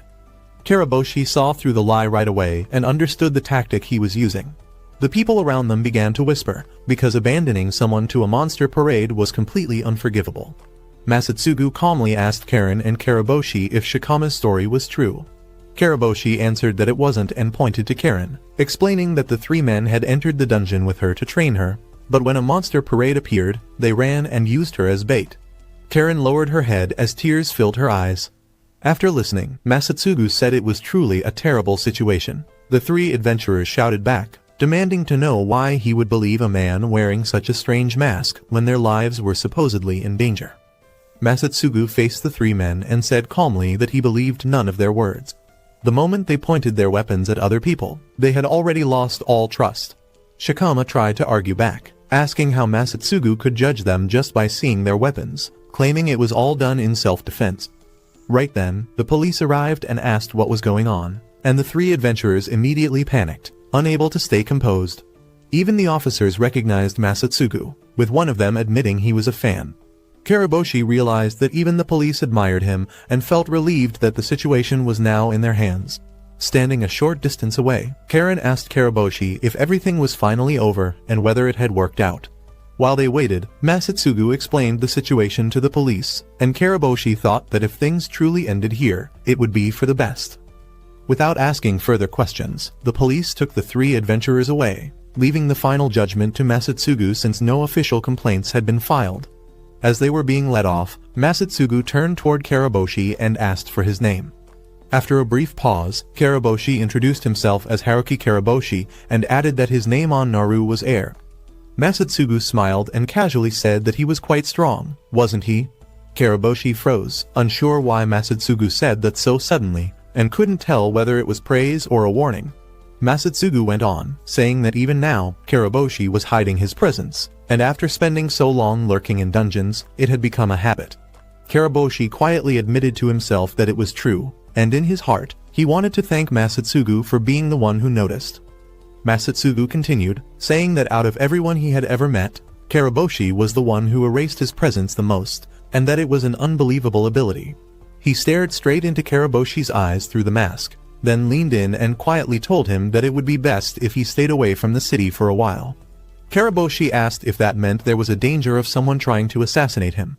Karaboshi saw through the lie right away and understood the tactic he was using. The people around them began to whisper, because abandoning someone to a monster parade was completely unforgivable. Masatsugu calmly asked Karen and Karaboshi if Shikama's story was true. Karaboshi answered that it wasn't and pointed to Karen, explaining that the three men had entered the dungeon with her to train her, but when a monster parade appeared, they ran and used her as bait. Karen lowered her head as tears filled her eyes. After listening, Masatsugu said it was truly a terrible situation. The three adventurers shouted back, demanding to know why he would believe a man wearing such a strange mask when their lives were supposedly in danger. Masatsugu faced the three men and said calmly that he believed none of their words. The moment they pointed their weapons at other people, they had already lost all trust. Shikama tried to argue back, asking how Masatsugu could judge them just by seeing their weapons, claiming it was all done in self-defense. Right then, the police arrived and asked what was going on, and the three adventurers immediately panicked, unable to stay composed. Even the officers recognized Masatsugu, with one of them admitting he was a fan. Karaboshi realized that even the police admired him and felt relieved that the situation was now in their hands. Standing a short distance away, Karen asked Karaboshi if everything was finally over and whether it had worked out. While they waited, Masatsugu explained the situation to the police, and Karaboshi thought that if things truly ended here, it would be for the best. Without asking further questions, the police took the three adventurers away, leaving the final judgment to Masatsugu since no official complaints had been filed. As they were being let off, Masatsugu turned toward Karaboshi and asked for his name. After a brief pause, Karaboshi introduced himself as Haruki Karaboshi and added that his name on Naru was Air. Masatsugu smiled and casually said that he was quite strong, wasn't he? Karaboshi froze, unsure why Masatsugu said that so suddenly, and couldn't tell whether it was praise or a warning. Masatsugu went on, saying that even now, Karaboshi was hiding his presence, and after spending so long lurking in dungeons, it had become a habit. Karaboshi quietly admitted to himself that it was true, and in his heart, he wanted to thank Masatsugu for being the one who noticed. Masatsugu continued, saying that out of everyone he had ever met, Karaboshi was the one who erased his presence the most, and that it was an unbelievable ability. He stared straight into Karaboshi's eyes through the mask, then leaned in and quietly told him that it would be best if he stayed away from the city for a while. Karaboshi asked if that meant there was a danger of someone trying to assassinate him.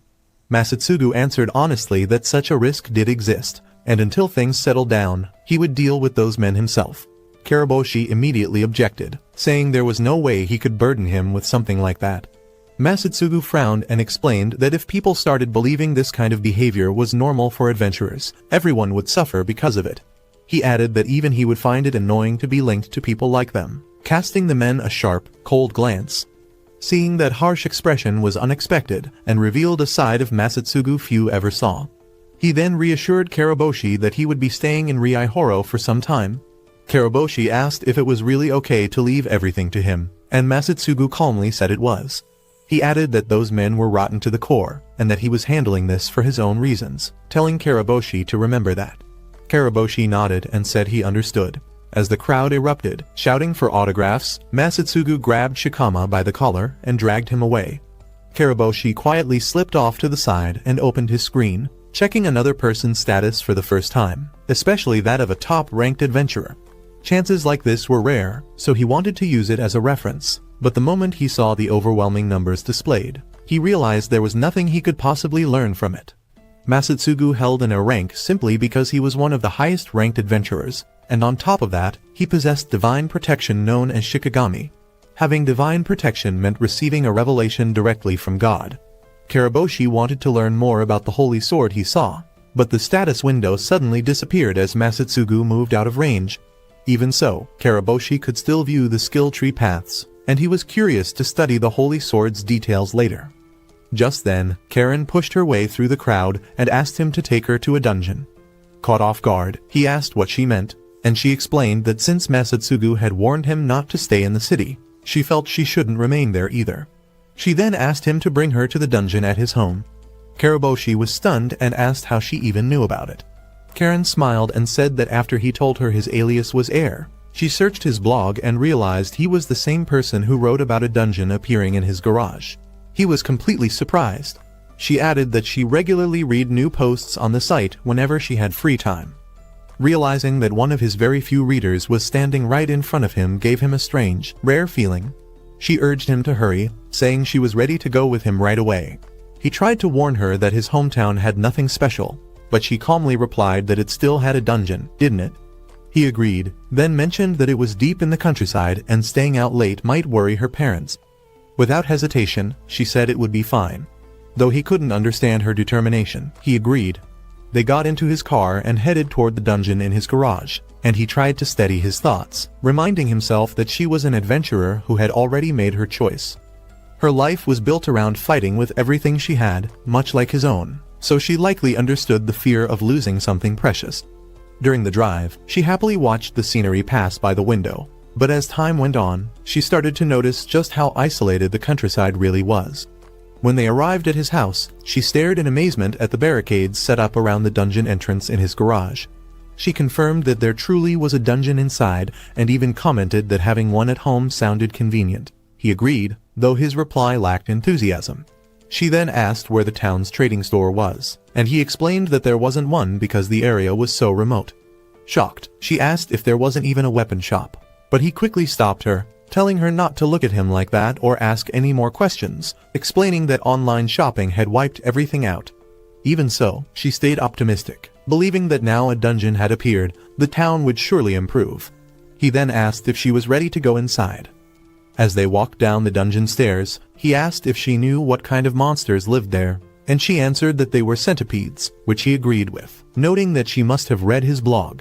Masatsugu answered honestly that such a risk did exist, and until things settled down, he would deal with those men himself. Karaboshi immediately objected, saying there was no way he could burden him with something like that. Masatsugu frowned and explained that if people started believing this kind of behavior was normal for adventurers, everyone would suffer because of it. He added that even he would find it annoying to be linked to people like them, casting the men a sharp, cold glance. Seeing that harsh expression was unexpected and revealed a side of Masatsugu few ever saw. He then reassured Karaboshi that he would be staying in Riihoro for some time. Karaboshi asked if it was really okay to leave everything to him, and Masatsugu calmly said it was. He added that those men were rotten to the core, and that he was handling this for his own reasons, telling Karaboshi to remember that. Karaboshi nodded and said he understood. As the crowd erupted, shouting for autographs, Masatsugu grabbed Shikama by the collar and dragged him away. Karaboshi quietly slipped off to the side and opened his screen, checking another person's status for the first time, especially that of a top-ranked adventurer. Chances like this were rare, so he wanted to use it as a reference, but the moment he saw the overwhelming numbers displayed, he realized there was nothing he could possibly learn from it. Masatsugu held in a rank simply because he was one of the highest-ranked adventurers, and on top of that, he possessed divine protection known as Shikigami. Having divine protection meant receiving a revelation directly from God. Karaboshi wanted to learn more about the holy sword he saw, but the status window suddenly disappeared as Masatsugu moved out of range. Even so, Karaboshi could still view the skill tree paths, and he was curious to study the holy sword's details later. Just then, Karen pushed her way through the crowd and asked him to take her to a dungeon. Caught off guard, he asked what she meant, and she explained that since Masatsugu had warned him not to stay in the city, she felt she shouldn't remain there either. She then asked him to bring her to the dungeon at his home. Karaboshi was stunned and asked how she even knew about it. Karen smiled and said that after he told her his alias was Air, she searched his blog and realized he was the same person who wrote about a dungeon appearing in his garage. He was completely surprised. She added that she regularly read new posts on the site whenever she had free time. Realizing that one of his very few readers was standing right in front of him gave him a strange, rare feeling. She urged him to hurry, saying she was ready to go with him right away. He tried to warn her that his hometown had nothing special, but she calmly replied that it still had a dungeon, didn't it? He agreed, then mentioned that it was deep in the countryside and staying out late might worry her parents. Without hesitation, she said it would be fine. Though he couldn't understand her determination, he agreed. They got into his car and headed toward the dungeon in his garage, and he tried to steady his thoughts, reminding himself that she was an adventurer who had already made her choice. Her life was built around fighting with everything she had, much like his own, so she likely understood the fear of losing something precious. During the drive, she happily watched the scenery pass by the window, but as time went on, she started to notice just how isolated the countryside really was. When they arrived at his house, she stared in amazement at the barricades set up around the dungeon entrance in his garage. She confirmed that there truly was a dungeon inside and even commented that having one at home sounded convenient. He agreed, though his reply lacked enthusiasm. She then asked where the town's trading store was, and he explained that there wasn't one because the area was so remote. Shocked, she asked if there wasn't even a weapon shop, but he quickly stopped her, telling her not to look at him like that or ask any more questions, explaining that online shopping had wiped everything out. Even so, she stayed optimistic, believing that now a dungeon had appeared, the town would surely improve. He then asked if she was ready to go inside. As they walked down the dungeon stairs, he asked if she knew what kind of monsters lived there, and she answered that they were centipedes, which he agreed with, noting that she must have read his blog.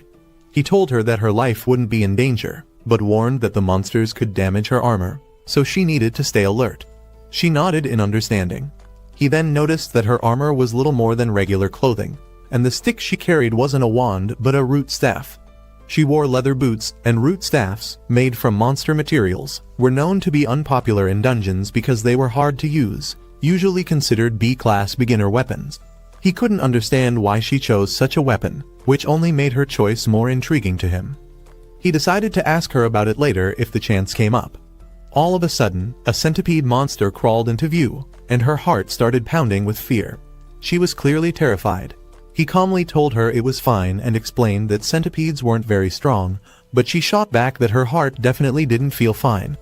He told her that her life wouldn't be in danger, but warned that the monsters could damage her armor, so she needed to stay alert. She nodded in understanding. He then noticed that her armor was little more than regular clothing, and the stick she carried wasn't a wand but a root staff. She wore leather boots, and root staffs, made from monster materials, were known to be unpopular in dungeons because they were hard to use, usually considered B-class beginner weapons. He couldn't understand why she chose such a weapon, which only made her choice more intriguing to him. He decided to ask her about it later if the chance came up. All of a sudden, a centipede monster crawled into view, and her heart started pounding with fear. She was clearly terrified. He calmly told her it was fine and explained that centipedes weren't very strong, but she shot back that her heart definitely didn't feel fine.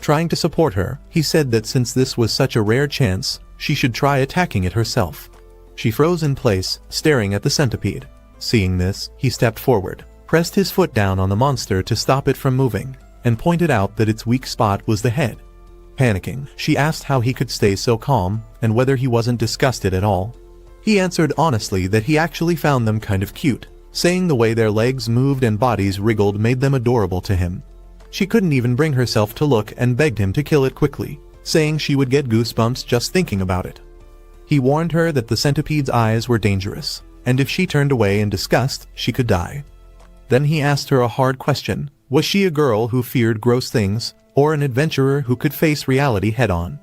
Trying to support her, he said that since this was such a rare chance, she should try attacking it herself. She froze in place, staring at the centipede. Seeing this, he stepped forward, pressed his foot down on the monster to stop it from moving, and pointed out that its weak spot was the head. Panicking, she asked how he could stay so calm, and whether he wasn't disgusted at all. He answered honestly that he actually found them kind of cute, saying the way their legs moved and bodies wriggled made them adorable to him. She couldn't even bring herself to look and begged him to kill it quickly, saying she would get goosebumps just thinking about it. He warned her that the centipede's eyes were dangerous, and if she turned away in disgust, she could die. Then he asked her a hard question: was she a girl who feared gross things, or an adventurer who could face reality head-on?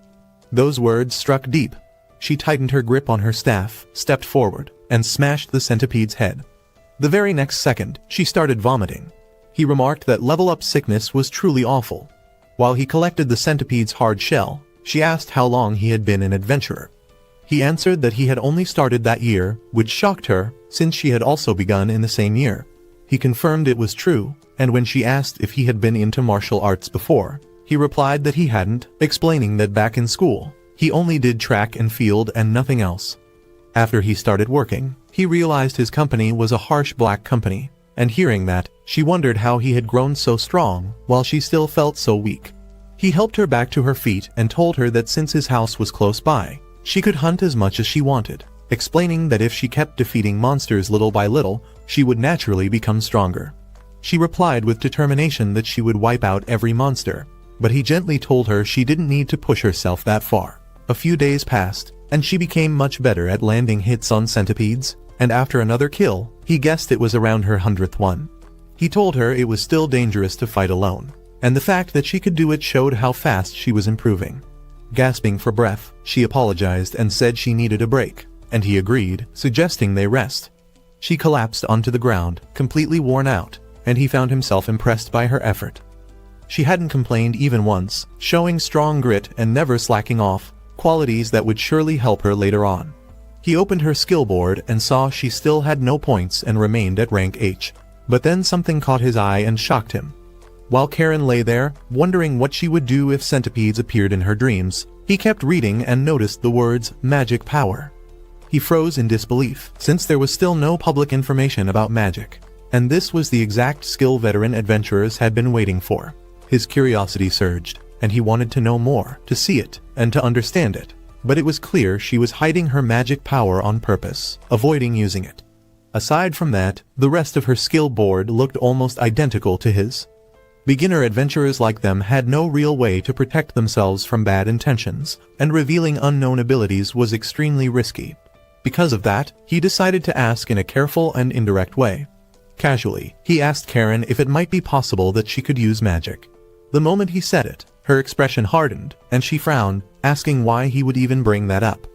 Those words struck deep. She tightened her grip on her staff, stepped forward, and smashed the centipede's head. The very next second, she started vomiting. He remarked that level-up sickness was truly awful. While he collected the centipede's hard shell, she asked how long he had been an adventurer. He answered that he had only started that year, which shocked her, since she had also begun in the same year. He confirmed it was true, and when she asked if he had been into martial arts before, he replied that he hadn't, explaining that back in school, he only did track and field and nothing else. After he started working, he realized his company was a harsh black company, and hearing that, she wondered how he had grown so strong while she still felt so weak. He helped her back to her feet and told her that since his house was close by, she could hunt as much as she wanted, explaining that if she kept defeating monsters little by little, she would naturally become stronger. She replied with determination that she would wipe out every monster, but he gently told her she didn't need to push herself that far. A few days passed, and she became much better at landing hits on centipedes, and after another kill, he guessed it was around her 100th one. He told her it was still dangerous to fight alone, and the fact that she could do it showed how fast she was improving. Gasping for breath, she apologized and said she needed a break, and he agreed, suggesting they rest. She collapsed onto the ground, completely worn out, and he found himself impressed by her effort. She hadn't complained even once, showing strong grit and never slacking off, qualities that would surely help her later on. He opened her skill board and saw she still had no points and remained at rank H. But then something caught his eye and shocked him. While Karen lay there, wondering what she would do if centipedes appeared in her dreams, he kept reading and noticed the words, magic power. He froze in disbelief, since there was still no public information about magic. And this was the exact skill veteran adventurers had been waiting for. His curiosity surged, and he wanted to know more, to see it, and to understand it. But it was clear she was hiding her magic power on purpose, avoiding using it. Aside from that, the rest of her skill board looked almost identical to his. Beginner adventurers like them had no real way to protect themselves from bad intentions, and revealing unknown abilities was extremely risky. Because of that, he decided to ask in a careful and indirect way. Casually, he asked Karen if it might be possible that she could use magic. The moment he said it, her expression hardened, and she frowned, asking why he would even bring that up.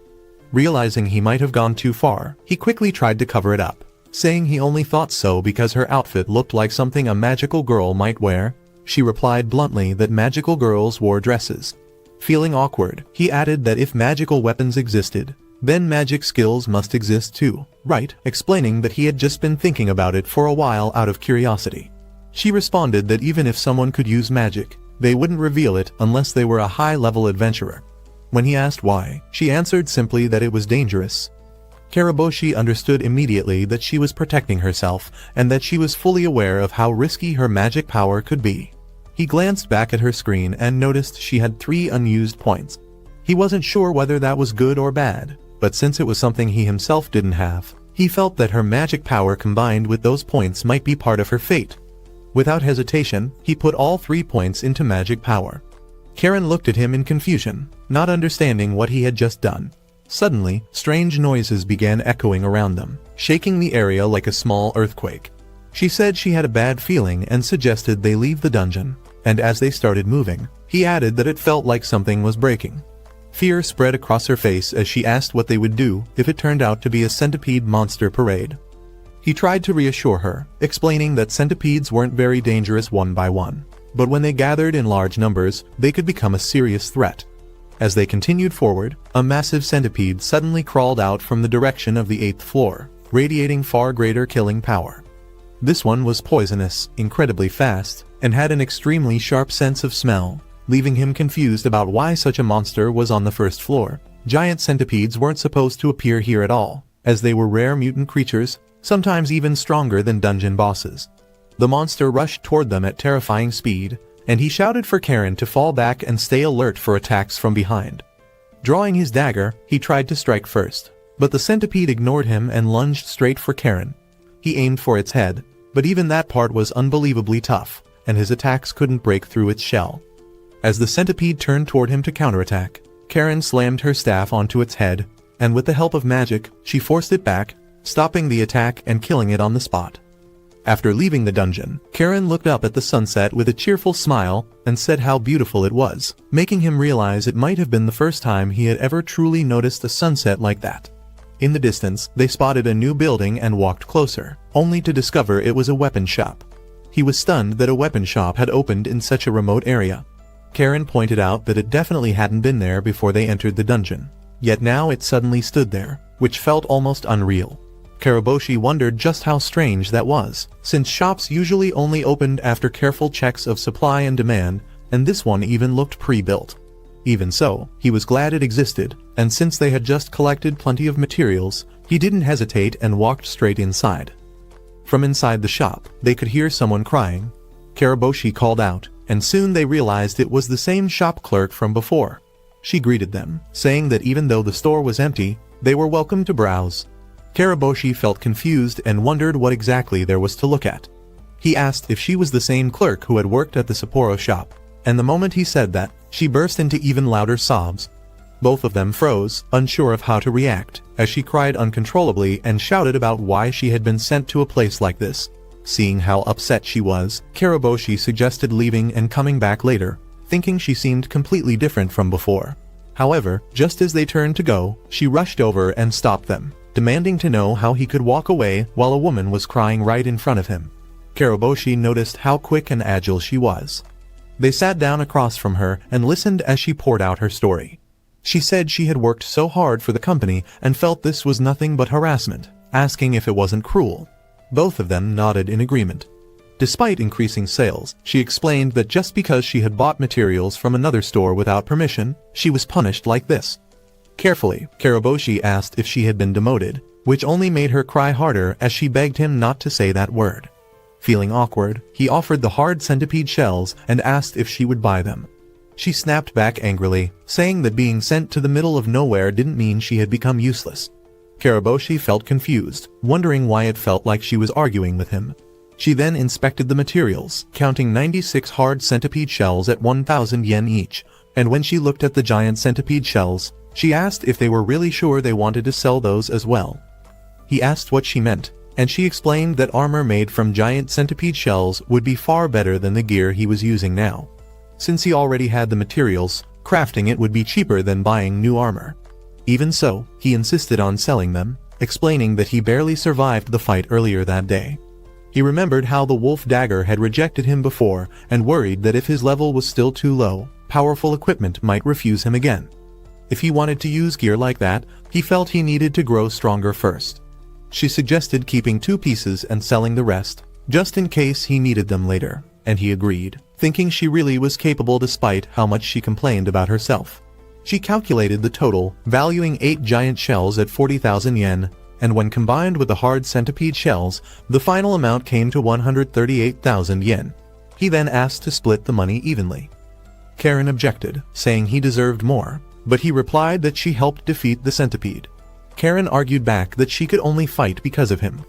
Realizing he might have gone too far, he quickly tried to cover it up, saying he only thought so because her outfit looked like something a magical girl might wear. She replied bluntly that magical girls wore dresses. Feeling awkward, he added that if magical weapons existed, then magic skills must exist too, right? Explaining that he had just been thinking about it for a while out of curiosity. She responded that even if someone could use magic, they wouldn't reveal it unless they were a high-level adventurer. When he asked why, she answered simply that it was dangerous. Karaboshi understood immediately that she was protecting herself and that she was fully aware of how risky her magic power could be. He glanced back at her screen and noticed she had 3 unused points. He wasn't sure whether that was good or bad, but since it was something he himself didn't have, he felt that her magic power combined with those points might be part of her fate. Without hesitation, he put all 3 points into magic power. Karen looked at him in confusion, not understanding what he had just done. Suddenly, strange noises began echoing around them, shaking the area like a small earthquake. She said she had a bad feeling and suggested they leave the dungeon, and as they started moving, he added that it felt like something was breaking. Fear spread across her face as she asked what they would do if it turned out to be a centipede monster parade. He tried to reassure her, explaining that centipedes weren't very dangerous one by one, but when they gathered in large numbers, they could become a serious threat. As they continued forward, a massive centipede suddenly crawled out from the direction of the 8th floor, radiating far greater killing power. This one was poisonous, incredibly fast, and had an extremely sharp sense of smell, leaving him confused about why such a monster was on the 1st floor. Giant centipedes weren't supposed to appear here at all, as they were rare mutant creatures, sometimes even stronger than dungeon bosses. The monster rushed toward them at terrifying speed, and he shouted for Karen to fall back and stay alert for attacks from behind. Drawing his dagger, he tried to strike first, but the centipede ignored him and lunged straight for Karen. He aimed for its head, but even that part was unbelievably tough, and his attacks couldn't break through its shell. As the centipede turned toward him to counterattack, Karen slammed her staff onto its head, and with the help of magic, she forced it back, stopping the attack and killing it on the spot. After leaving the dungeon, Karen looked up at the sunset with a cheerful smile and said how beautiful it was, making him realize it might have been the first time he had ever truly noticed a sunset like that. In the distance, they spotted a new building and walked closer, only to discover it was a weapon shop. He was stunned that a weapon shop had opened in such a remote area. Karen pointed out that it definitely hadn't been there before they entered the dungeon, yet now it suddenly stood there, which felt almost unreal. Karaboshi wondered just how strange that was, since shops usually only opened after careful checks of supply and demand, and this one even looked pre-built. Even so, he was glad it existed, and since they had just collected plenty of materials, he didn't hesitate and walked straight inside. From inside the shop, they could hear someone crying. Karaboshi called out, and soon they realized it was the same shop clerk from before. She greeted them, saying that even though the store was empty, they were welcome to browse. Karaboshi felt confused and wondered what exactly there was to look at. He asked if she was the same clerk who had worked at the Sapporo shop, and the moment he said that, she burst into even louder sobs. Both of them froze, unsure of how to react, as she cried uncontrollably and shouted about why she had been sent to a place like this. Seeing how upset she was, Karaboshi suggested leaving and coming back later, thinking she seemed completely different from before. However, just as they turned to go, she rushed over and stopped them, demanding to know how he could walk away while a woman was crying right in front of him. Karaboshi noticed how quick and agile she was. They sat down across from her and listened as she poured out her story. She said she had worked so hard for the company and felt this was nothing but harassment, asking if it wasn't cruel. Both of them nodded in agreement. Despite increasing sales, she explained that just because she had bought materials from another store without permission, she was punished like this. Carefully, Karaboshi asked if she had been demoted, which only made her cry harder as she begged him not to say that word. Feeling awkward, he offered the hard centipede shells and asked if she would buy them. She snapped back angrily, saying that being sent to the middle of nowhere didn't mean she had become useless. Karaboshi felt confused, wondering why it felt like she was arguing with him. She then inspected the materials, counting 96 hard centipede shells at 1,000 yen each, and when she looked at the giant centipede shells, she asked if they were really sure they wanted to sell those as well. He asked what she meant, and she explained that armor made from giant centipede shells would be far better than the gear he was using now. Since he already had the materials, crafting it would be cheaper than buying new armor. Even so, he insisted on selling them, explaining that he barely survived the fight earlier that day. He remembered how the wolf dagger had rejected him before and worried that if his level was still too low, powerful equipment might refuse him again. If he wanted to use gear like that, he felt he needed to grow stronger first. She suggested keeping 2 pieces and selling the rest, just in case he needed them later, and he agreed, thinking she really was capable despite how much she complained about herself. She calculated the total, valuing 8 giant shells at 40,000 yen, and when combined with the hard centipede shells, the final amount came to 138,000 yen. He then asked to split the money evenly. Karen objected, saying he deserved more, but he replied that she helped defeat the centipede. Karen argued back that she could only fight because of him.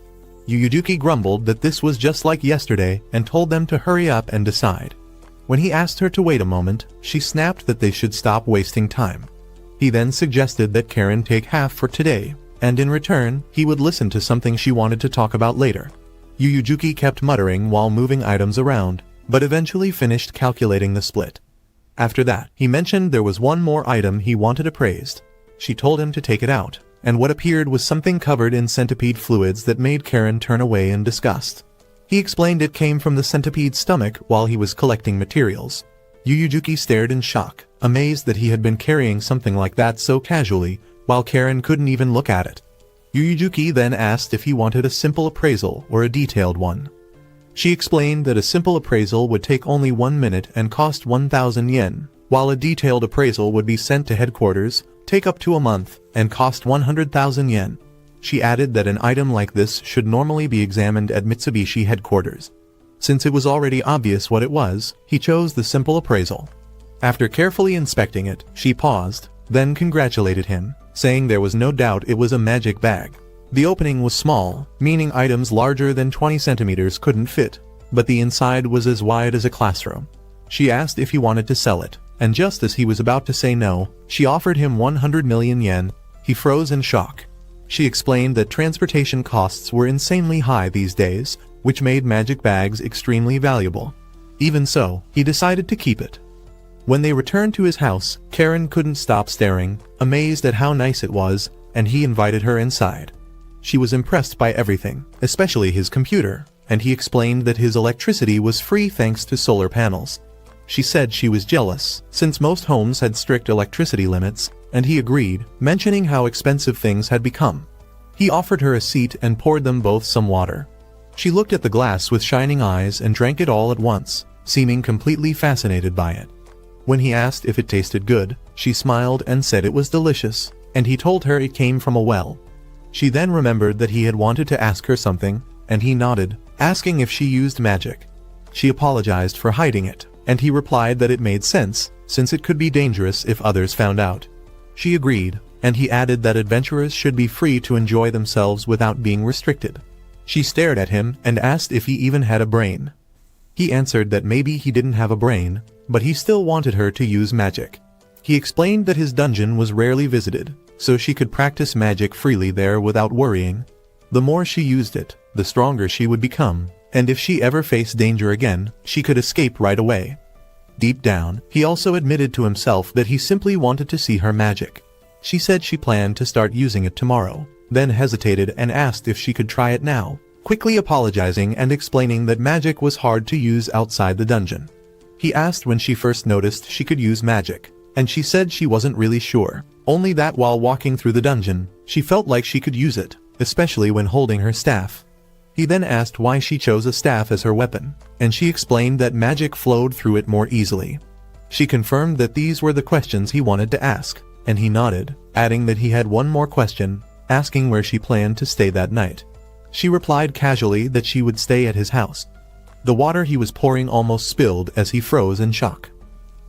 Yuyuduki grumbled that this was just like yesterday and told them to hurry up and decide. When he asked her to wait a moment, she snapped that they should stop wasting time. He then suggested that Karen take half for today, and in return, he would listen to something she wanted to talk about later. Yuyuduki kept muttering while moving items around, but eventually finished calculating the split. After that, he mentioned there was one more item he wanted appraised. She told him to take it out, and what appeared was something covered in centipede fluids that made Karen turn away in disgust. He explained it came from the centipede's stomach while he was collecting materials. Yuyuduki stared in shock, amazed that he had been carrying something like that so casually, while Karen couldn't even look at it. Yuyuduki then asked if he wanted a simple appraisal or a detailed one. She explained that a simple appraisal would take only 1 minute and cost 1,000 yen, while a detailed appraisal would be sent to headquarters, take up to a month, and cost 100,000 yen. She added that an item like this should normally be examined at Mitsubishi headquarters. Since it was already obvious what it was, he chose the simple appraisal. After carefully inspecting it, she paused, then congratulated him, saying there was no doubt it was a magic bag. The opening was small, meaning items larger than 20 centimeters couldn't fit, but the inside was as wide as a classroom. She asked if he wanted to sell it, and just as he was about to say no, she offered him 100 million yen. He froze in shock. She explained that transportation costs were insanely high these days, which made magic bags extremely valuable. Even so, he decided to keep it. When they returned to his house, Karen couldn't stop staring, amazed at how nice it was, and he invited her inside. She was impressed by everything, especially his computer, and he explained that his electricity was free thanks to solar panels. She said she was jealous, since most homes had strict electricity limits, and he agreed, mentioning how expensive things had become. He offered her a seat and poured them both some water. She looked at the glass with shining eyes and drank it all at once, seeming completely fascinated by it. When he asked if it tasted good, she smiled and said it was delicious, and he told her it came from a well. She then remembered that he had wanted to ask her something, and he nodded, asking if she used magic. She apologized for hiding it, and he replied that it made sense, since it could be dangerous if others found out. She agreed, and he added that adventurers should be free to enjoy themselves without being restricted. She stared at him and asked if he even had a brain. He answered that maybe he didn't have a brain, but he still wanted her to use magic. He explained that his dungeon was rarely visited, so she could practice magic freely there without worrying. The more she used it, the stronger she would become, and if she ever faced danger again, she could escape right away. Deep down, he also admitted to himself that he simply wanted to see her magic. She said she planned to start using it tomorrow, then hesitated and asked if she could try it now, quickly apologizing and explaining that magic was hard to use outside the dungeon. He asked when she first noticed she could use magic, and she said she wasn't really sure, only that while walking through the dungeon, she felt like she could use it, especially when holding her staff. He then asked why she chose a staff as her weapon, and she explained that magic flowed through it more easily. She confirmed that these were the questions he wanted to ask, and he nodded, adding that he had one more question, asking where she planned to stay that night. She replied casually that she would stay at his house. The water he was pouring almost spilled as he froze in shock.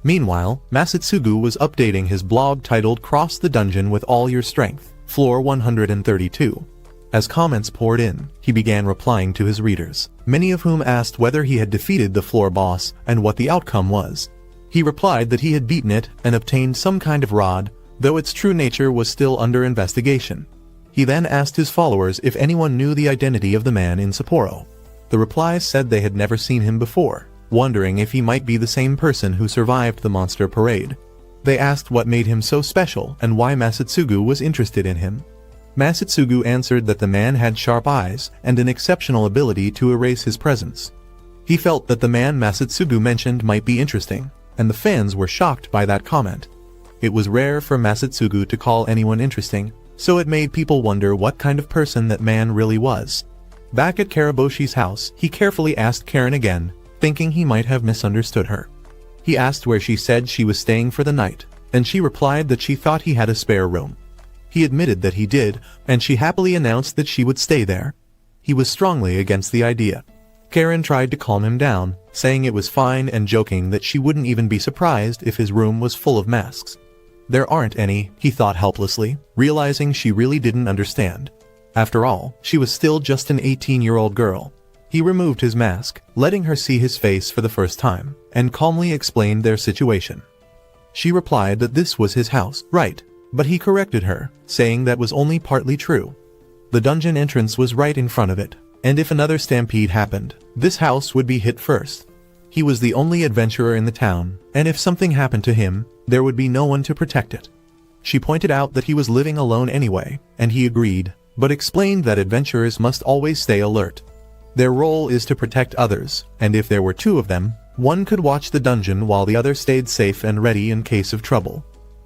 Meanwhile, Masatsugu was updating his blog titled "Cross the Dungeon with All Your Strength, Floor 132. As comments poured in, he began replying to his readers, many of whom asked whether he had defeated the floor boss and what the outcome was. He replied that he had beaten it and obtained some kind of rod, though its true nature was still under investigation. He then asked his followers if anyone knew the identity of the man in Sapporo. The replies said they had never seen him before, wondering if he might be the same person who survived the monster parade. They asked what made him so special and why Masatsugu was interested in him. Masatsugu answered that the man had sharp eyes and an exceptional ability to erase his presence. He felt that the man Masatsugu mentioned might be interesting, and the fans were shocked by that comment. It was rare for Masatsugu to call anyone interesting, so it made people wonder what kind of person that man really was. Back at Karaboshi's house, he carefully asked Karen again, thinking he might have misunderstood her. He asked where she said she was staying for the night, and she replied that she thought he had a spare room. He admitted that he did, and she happily announced that she would stay there. He was strongly against the idea. Karen tried to calm him down, saying it was fine and joking that she wouldn't even be surprised if his room was full of masks. There aren't any, he thought helplessly, realizing she really didn't understand. After all, she was still just an 18-year-old girl. He removed his mask, letting her see his face for the first time, and calmly explained their situation. She replied that this was his house, right, but he corrected her, saying that was only partly true. The dungeon entrance was right in front of it, and if another stampede happened, this house would be hit first. He was the only adventurer in the town, and if something happened to him, there would be no one to protect it. She pointed out that he was living alone anyway, and he agreed, but explained that adventurers must always stay alert. Their role is to protect others, and if there were two of them, one could watch the dungeon while the other stayed safe and ready in case of trouble.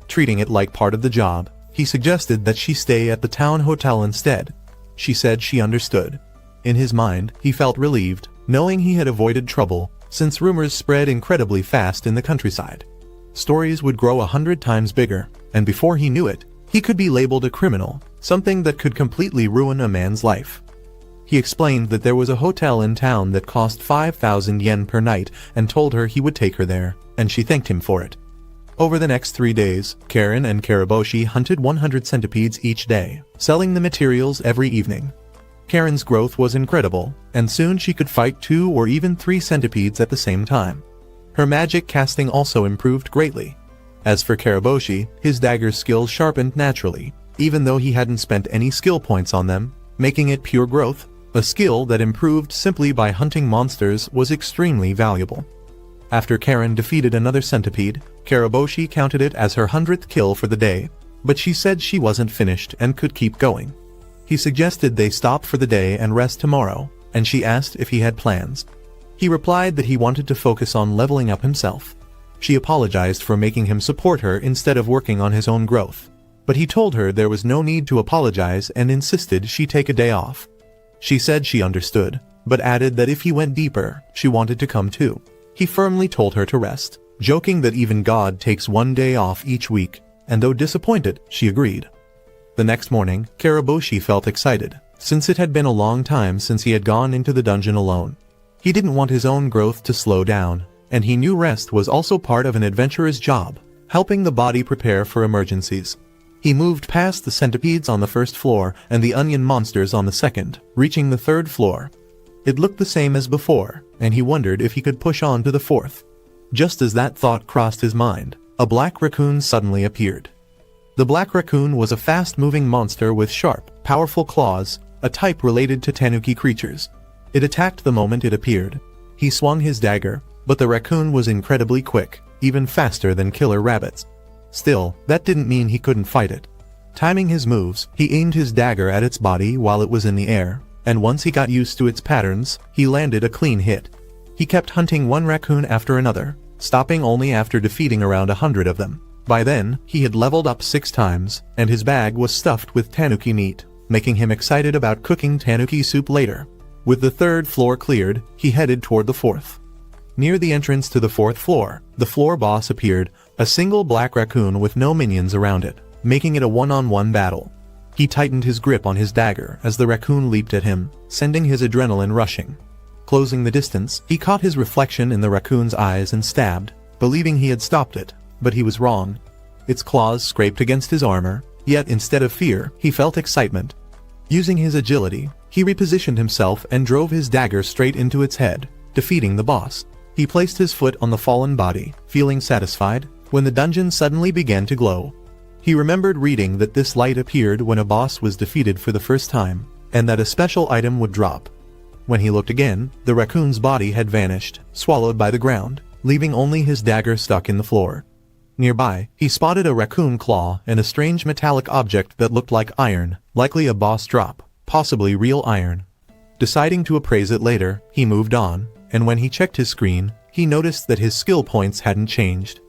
Treating it like part of the job, he suggested that she stay at the town hotel instead. She said she understood. In his mind, he felt relieved, knowing he had avoided trouble, since rumors spread incredibly fast in the countryside. Stories would grow 100 times bigger, and before he knew it, he could be labeled a criminal, something that could completely ruin a man's life. He explained that there was a hotel in town that cost 5,000 yen per night and told her he would take her there, and she thanked him for it. Over the next 3 days, Karen and Karaboshi hunted 100 centipedes each day, selling the materials every evening. Karen's growth was incredible, and soon she could fight 2 or even 3 centipedes at the same time. Her magic casting also improved greatly. As for Karaboshi, his dagger skills sharpened naturally, even though he hadn't spent any skill points on them, making it pure growth. A skill that improved simply by hunting monsters was extremely valuable. After Karen defeated another centipede, Karaboshi counted it as her 100th kill for the day, but she said she wasn't finished and could keep going. He suggested they stop for the day and rest tomorrow, and she asked if he had plans. He replied that he wanted to focus on leveling up himself. She apologized for making him support her instead of working on his own growth, but he told her there was no need to apologize and insisted she take a day off. She said she understood, but added that if he went deeper, she wanted to come too. He firmly told her to rest, joking that even God takes 1 day off each week, and though disappointed, she agreed. The next morning, Karaboshi felt excited, since it had been a long time since he had gone into the dungeon alone. He didn't want his own growth to slow down, and he knew rest was also part of an adventurer's job, helping the body prepare for emergencies. He moved past the centipedes on the first floor and the onion monsters on the second, reaching the 3rd floor. It looked the same as before, and he wondered if he could push on to the 4th. Just as that thought crossed his mind, a black raccoon suddenly appeared. The black raccoon was a fast-moving monster with sharp, powerful claws, a type related to tanuki creatures. It attacked the moment it appeared. He swung his dagger, but the raccoon was incredibly quick, even faster than killer rabbits. Still, that didn't mean he couldn't fight it. Timing his moves, he aimed his dagger at its body while it was in the air, and once he got used to its patterns, he landed a clean hit. He kept hunting one raccoon after another, stopping only after defeating around 100 of them. By then, he had leveled up 6 times, and his bag was stuffed with tanuki meat, making him excited about cooking tanuki soup later. With the third floor cleared, he headed toward the fourth. Near the entrance to the fourth floor, the floor boss appeared, a single black raccoon with no minions around it, making it a one-on-one battle. He tightened his grip on his dagger as the raccoon leaped at him, sending his adrenaline rushing. Closing the distance, he caught his reflection in the raccoon's eyes and stabbed, believing he had stopped it, but he was wrong. Its claws scraped against his armor, yet instead of fear, he felt excitement. Using his agility, he repositioned himself and drove his dagger straight into its head, defeating the boss. He placed his foot on the fallen body, feeling satisfied, when the dungeon suddenly began to glow. He remembered reading that this light appeared when a boss was defeated for the first time, and that a special item would drop. When he looked again, the raccoon's body had vanished, swallowed by the ground, leaving only his dagger stuck in the floor. Nearby, he spotted a raccoon claw and a strange metallic object that looked like iron, likely a boss drop, possibly real iron. Deciding to appraise it later, he moved on, and when he checked his screen, he noticed that his skill points hadn't changed.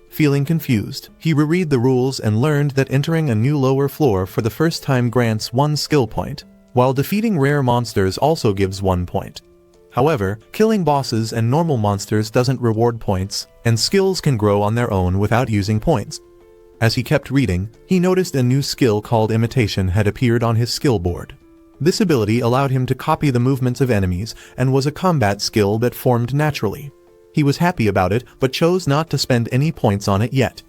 Feeling confused, he reread the rules and learned that entering a new lower floor for the first time grants 1 skill point, while defeating rare monsters also gives 1 point. However, killing bosses and normal monsters doesn't reward points, and skills can grow on their own without using points. As he kept reading, he noticed a new skill called Imitation had appeared on his skill board. This ability allowed him to copy the movements of enemies and was a combat skill that formed naturally. He was happy about it, but chose not to spend any points on it yet.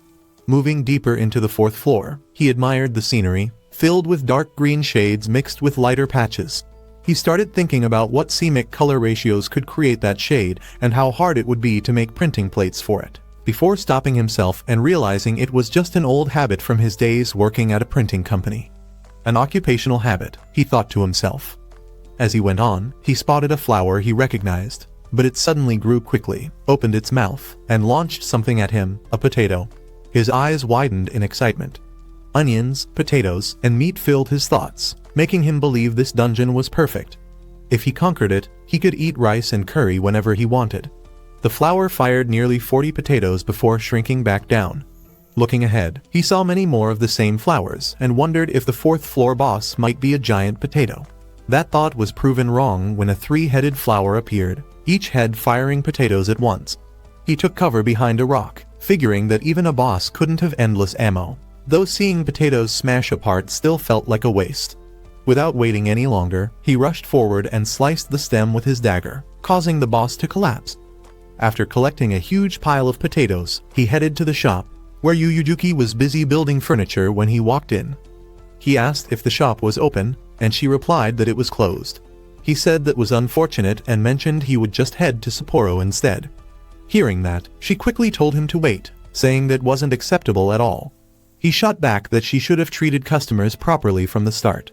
Moving deeper into the 4th floor, he admired the scenery, filled with dark green shades mixed with lighter patches. He started thinking about what CMYK color ratios could create that shade and how hard it would be to make printing plates for it, before stopping himself and realizing it was just an old habit from his days working at a printing company. An occupational habit, he thought to himself. As he went on, he spotted a flower he recognized, but it suddenly grew quickly, opened its mouth, and launched something at him, a potato. His eyes widened in excitement. Onions, potatoes, and meat filled his thoughts, making him believe this dungeon was perfect. If he conquered it, he could eat rice and curry whenever he wanted. The flower fired nearly 40 potatoes before shrinking back down. Looking ahead, he saw many more of the same flowers and wondered if the 4th floor boss might be a giant potato. That thought was proven wrong when a 3-headed flower appeared, each head firing potatoes at once. He took cover behind a rock, figuring that even a boss couldn't have endless ammo, though seeing potatoes smash apart still felt like a waste. Without waiting any longer, he rushed forward and sliced the stem with his dagger, causing the boss to collapse. After collecting a huge pile of potatoes, he headed to the shop, where Yuyujuki was busy building furniture when he walked in. He asked if the shop was open, and she replied that it was closed. He said that was unfortunate and mentioned he would just head to Sapporo instead. Hearing that, she quickly told him to wait, saying that wasn't acceptable at all. He shot back that she should have treated customers properly from the start.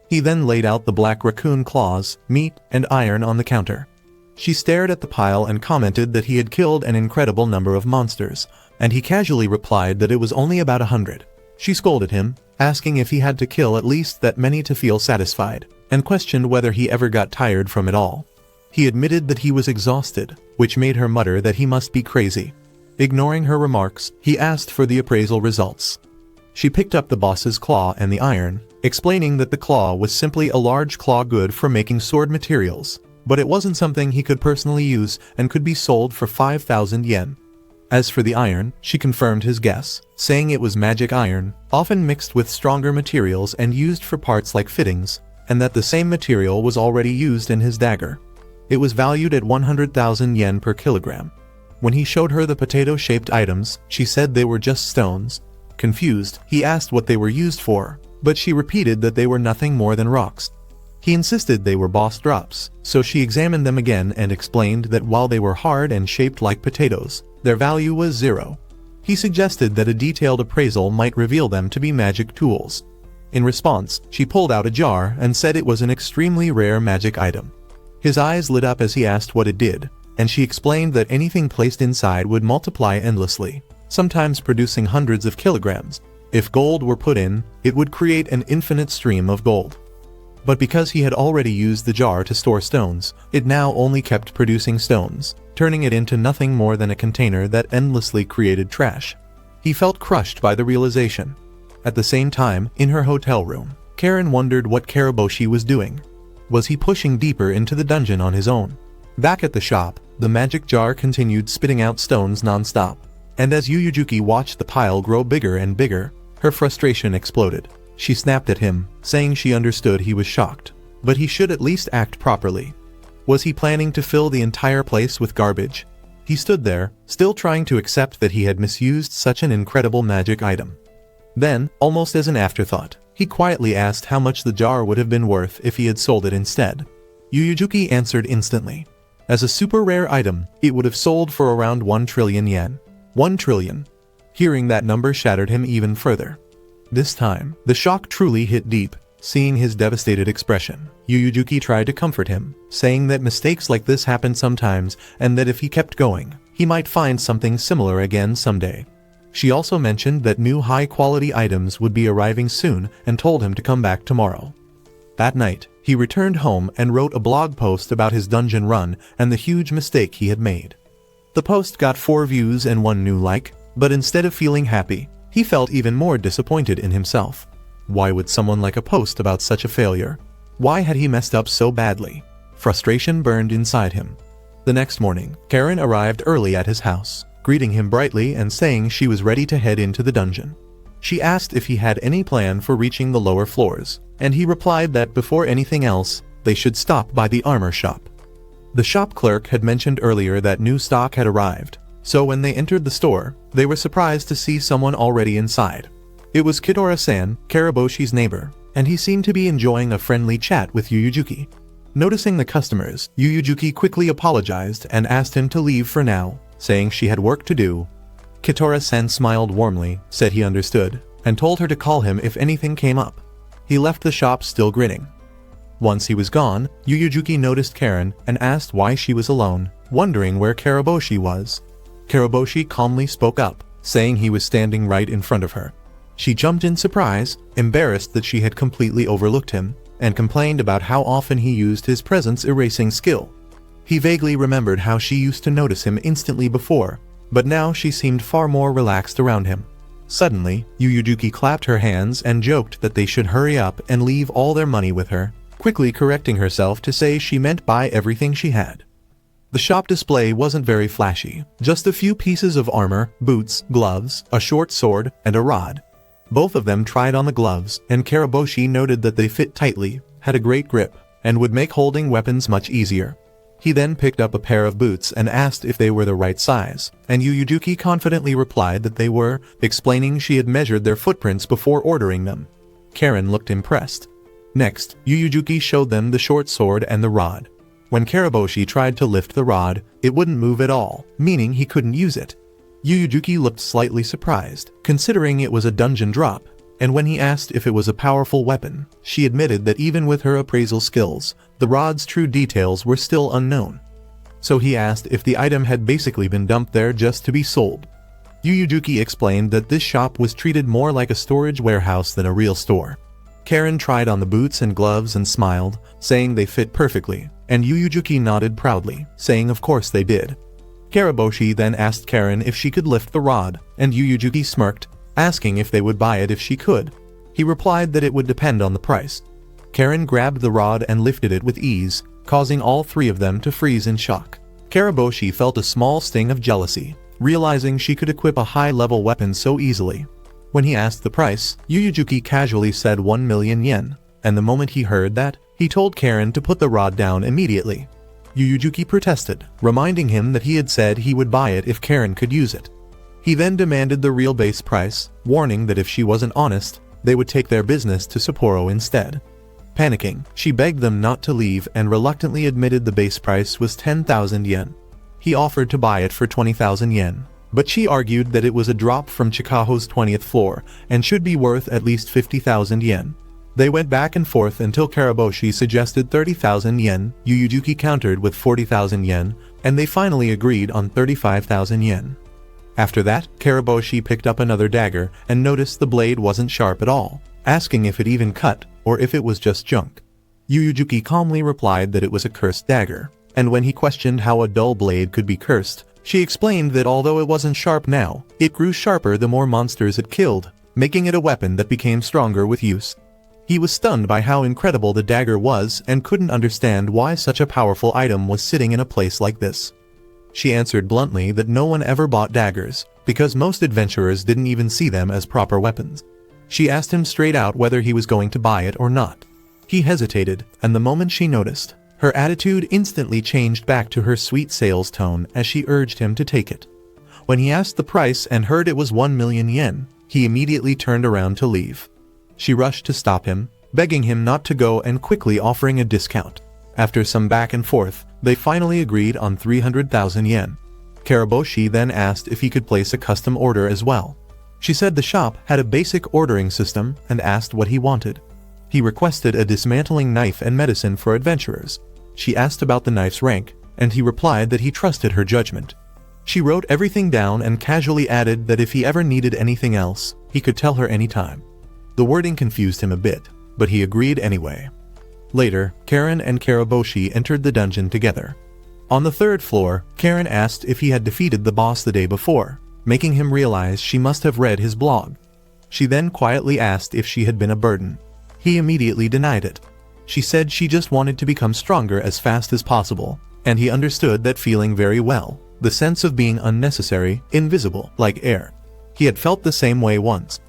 He then laid out the black raccoon claws, meat, and iron on the counter. She stared at the pile and commented that he had killed an incredible number of monsters, and he casually replied that it was only about 100. She scolded him, asking if he had to kill at least that many to feel satisfied, and questioned whether he ever got tired from it all. He admitted that he was exhausted, which made her mutter that he must be crazy. Ignoring her remarks, he asked for the appraisal results. She picked up the boss's claw and the iron, explaining that the claw was simply a large claw good for making sword materials, but it wasn't something he could personally use and could be sold for 5,000 yen. As for the iron, she confirmed his guess, saying it was magic iron, often mixed with stronger materials and used for parts like fittings, and that the same material was already used in his dagger. It was valued at 100,000 yen per kilogram. When he showed her the potato-shaped items, she said they were just stones. Confused, he asked what they were used for, but she repeated that they were nothing more than rocks. He insisted they were boss drops, so she examined them again and explained that while they were hard and shaped like potatoes, their value was 0. He suggested that a detailed appraisal might reveal them to be magic tools. In response, she pulled out a jar and said it was an extremely rare magic item. His eyes lit up as he asked what it did, and she explained that anything placed inside would multiply endlessly, sometimes producing hundreds of kilograms. If gold were put in, it would create an infinite stream of gold. But because he had already used the jar to store stones, it now only kept producing stones, turning it into nothing more than a container that endlessly created trash. He felt crushed by the realization. At the same time, in her hotel room, Karen wondered what Karaboshi was doing. was he pushing deeper into the dungeon on his own. Back at the shop, the magic jar continued spitting out stones non-stop. And as Yuyujuki watched the pile grow bigger and bigger, her frustration exploded. She snapped at him, saying she understood he was shocked, but he should at least act properly. Was he planning to fill the entire place with garbage? He stood there, still trying to accept that he had misused such an incredible magic item. Then, almost as an afterthought, he quietly asked how much the jar would have been worth if he had sold it instead. Yuyujuki answered instantly. As a super rare item, it would have sold for around 1 trillion yen. 1 trillion. Hearing that number shattered him even further. This time, the shock truly hit deep. Seeing his devastated expression, Yuyujuki tried to comfort him, saying that mistakes like this happen sometimes and that if he kept going, he might find something similar again someday. She also mentioned that new high-quality items would be arriving soon and told him to come back tomorrow. That night, he returned home and wrote a blog post about his dungeon run and the huge mistake he had made. The post got 4 views and 1 new like, but instead of feeling happy, he felt even more disappointed in himself. Why would someone like a post about such a failure? Why had he messed up so badly? Frustration burned inside him. The next morning, Karen arrived early at his house, greeting him brightly and saying she was ready to head into the dungeon. She asked if he had any plan for reaching the lower floors, and he replied that before anything else, they should stop by the armor shop. The shop clerk had mentioned earlier that new stock had arrived, so when they entered the store, they were surprised to see someone already inside. It was Kitora-san, Karaboshi's neighbor, and he seemed to be enjoying a friendly chat with Yuyujuki. Noticing the customers, Yuyujuki quickly apologized and asked him to leave for now, saying she had work to do. Kitora-san smiled warmly, said he understood, and told her to call him if anything came up. He left the shop still grinning. Once he was gone, Yuyujuki noticed Karen and asked why she was alone, wondering where Karaboshi was. Karaboshi calmly spoke up, saying he was standing right in front of her. She jumped in surprise, embarrassed that she had completely overlooked him, and complained about how often he used his presence erasing skill. He vaguely remembered how she used to notice him instantly before, but now she seemed far more relaxed around him. Suddenly, Yuyujuki clapped her hands and joked that they should hurry up and leave all their money with her, quickly correcting herself to say she meant buy everything she had. The shop display wasn't very flashy, just a few pieces of armor, boots, gloves, a short sword, and a rod. Both of them tried on the gloves, and Karaboshi noted that they fit tightly, had a great grip, and would make holding weapons much easier. He then picked up a pair of boots and asked if they were the right size, and Yuyujuki confidently replied that they were, explaining she had measured their footprints before ordering them. Karen looked impressed. Next, Yuyujuki showed them the short sword and the rod. When Karaboshi tried to lift the rod, it wouldn't move at all, meaning he couldn't use it. Yuyujuki looked slightly surprised, considering it was a dungeon drop, and when he asked if it was a powerful weapon, she admitted that even with her appraisal skills, the rod's true details were still unknown. So he asked if the item had basically been dumped there just to be sold. Yuyujuki explained that this shop was treated more like a storage warehouse than a real store. Karen tried on the boots and gloves and smiled, saying they fit perfectly, and Yuyujuki nodded proudly, saying of course they did. Karaboshi then asked Karen if she could lift the rod, and Yuyujuki smirked, asking if they would buy it if she could. He replied that it would depend on the price. Karen grabbed the rod and lifted it with ease, causing all 3 of them to freeze in shock. Karaboshi felt a small sting of jealousy, realizing she could equip a high-level weapon so easily. When he asked the price, Yuyujuki casually said 1 million yen, and the moment he heard that, he told Karen to put the rod down immediately. Yuyujuki protested, reminding him that he had said he would buy it if Karen could use it. He then demanded the real base price, warning that if she wasn't honest, they would take their business to Sapporo instead. Panicking, she begged them not to leave and reluctantly admitted the base price was 10,000 yen. He offered to buy it for 20,000 yen, but she argued that it was a drop from Chikaho's 20th floor and should be worth at least 50,000 yen. They went back and forth until Karaboshi suggested 30,000 yen, Yuyujuki countered with 40,000 yen, and they finally agreed on 35,000 yen. After that, Karaboshi picked up another dagger and noticed the blade wasn't sharp at all, asking if it even cut or if it was just junk. Yuyujuki calmly replied that it was a cursed dagger, and when he questioned how a dull blade could be cursed, she explained that although it wasn't sharp now, it grew sharper the more monsters it killed, making it a weapon that became stronger with use. He was stunned by how incredible the dagger was and couldn't understand why such a powerful item was sitting in a place like this. She answered bluntly that no one ever bought daggers, because most adventurers didn't even see them as proper weapons. She asked him straight out whether he was going to buy it or not. He hesitated, and the moment she noticed, her attitude instantly changed back to her sweet sales tone as she urged him to take it. When he asked the price and heard it was 1 million yen, he immediately turned around to leave. She rushed to stop him, begging him not to go and quickly offering a discount. After some back and forth, they finally agreed on 300,000 yen. Karaboshi then asked if he could place a custom order as well. She said the shop had a basic ordering system and asked what he wanted. He requested a dismantling knife and medicine for adventurers. She asked about the knife's rank, and he replied that he trusted her judgment. She wrote everything down and casually added that if he ever needed anything else, he could tell her anytime. The wording confused him a bit, but he agreed anyway. Later, Karen and Karaboshi entered the dungeon together. On the third floor, Karen asked if he had defeated the boss the day before, making him realize she must have read his blog. She then quietly asked if she had been a burden. He immediately denied it. She said she just wanted to become stronger as fast as possible, and he understood that feeling very well, the sense of being unnecessary, invisible, like air. He had felt the same way once.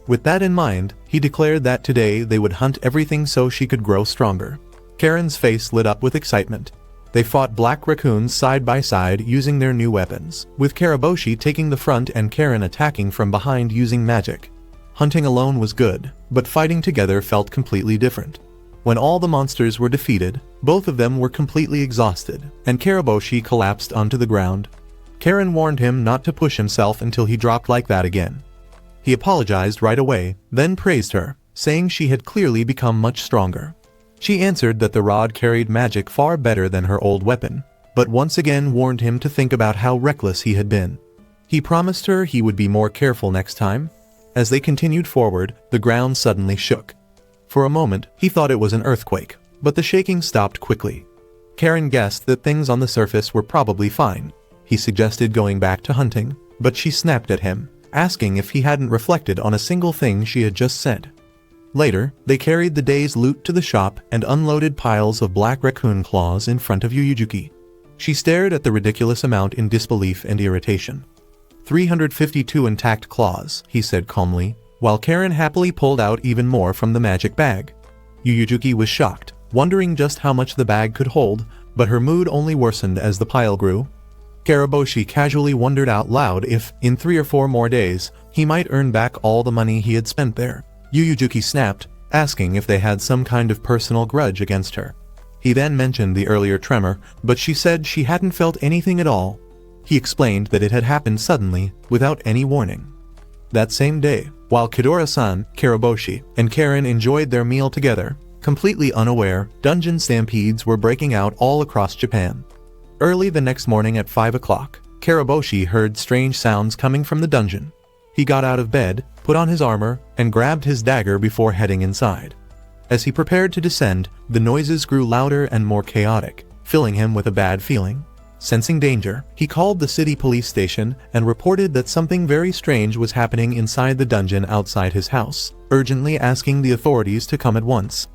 With that in mind, he declared that today they would hunt everything so she could grow stronger. Karen's face lit up with excitement. They fought black raccoons side by side using their new weapons, with Karaboshi taking the front and Karen attacking from behind using magic. Hunting alone was good, but fighting together felt completely different. When all the monsters were defeated, both of them were completely exhausted, and Karaboshi collapsed onto the ground. Karen warned him not to push himself until he dropped like that again. He apologized right away, then praised her, saying she had clearly become much stronger. She answered that the rod carried magic far better than her old weapon, but once again warned him to think about how reckless he had been. He promised her he would be more careful next time. As they continued forward, the ground suddenly shook. For a moment, he thought it was an earthquake, but the shaking stopped quickly. Karen guessed that things on the surface were probably fine. He suggested going back to hunting, but she snapped at him, asking if he hadn't reflected on a single thing she had just said. Later, they carried the day's loot to the shop and unloaded piles of black raccoon claws in front of Yuyujuki. She stared at the ridiculous amount in disbelief and irritation. 352 intact claws, he said calmly, while Karen happily pulled out even more from the magic bag. Yuyujuki was shocked, wondering just how much the bag could hold, but her mood only worsened as the pile grew. Karaboshi casually wondered out loud if, in 3 or 4 more days, he might earn back all the money he had spent there. Yuyujuki snapped, asking if they had some kind of personal grudge against her. He then mentioned the earlier tremor, but she said she hadn't felt anything at all. He explained that it had happened suddenly, without any warning. That same day, while Kidora-san, Karaboshi, and Karen enjoyed their meal together, completely unaware, dungeon stampedes were breaking out all across Japan. Early the next morning at 5 o'clock, Karaboshi heard strange sounds coming from the dungeon. He got out of bed, put on his armor, and grabbed his dagger before heading inside. As he prepared to descend, the noises grew louder and more chaotic, filling him with a bad feeling. Sensing danger, he called the city police station and reported that something very strange was happening inside the dungeon outside his house, urgently asking the authorities to come at once.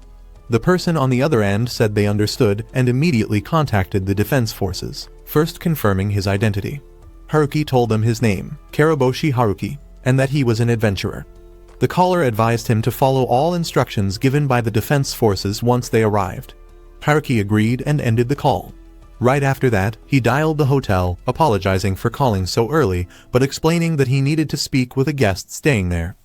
The person on the other end said they understood and immediately contacted the defense forces, first confirming his identity. Haruki told them his name, Karaboshi Haruki, and that he was an adventurer. The caller advised him to follow all instructions given by the defense forces once they arrived. Haruki agreed and ended the call. Right after that, he dialed the hotel, apologizing for calling so early, but explaining that he needed to speak with a guest staying there.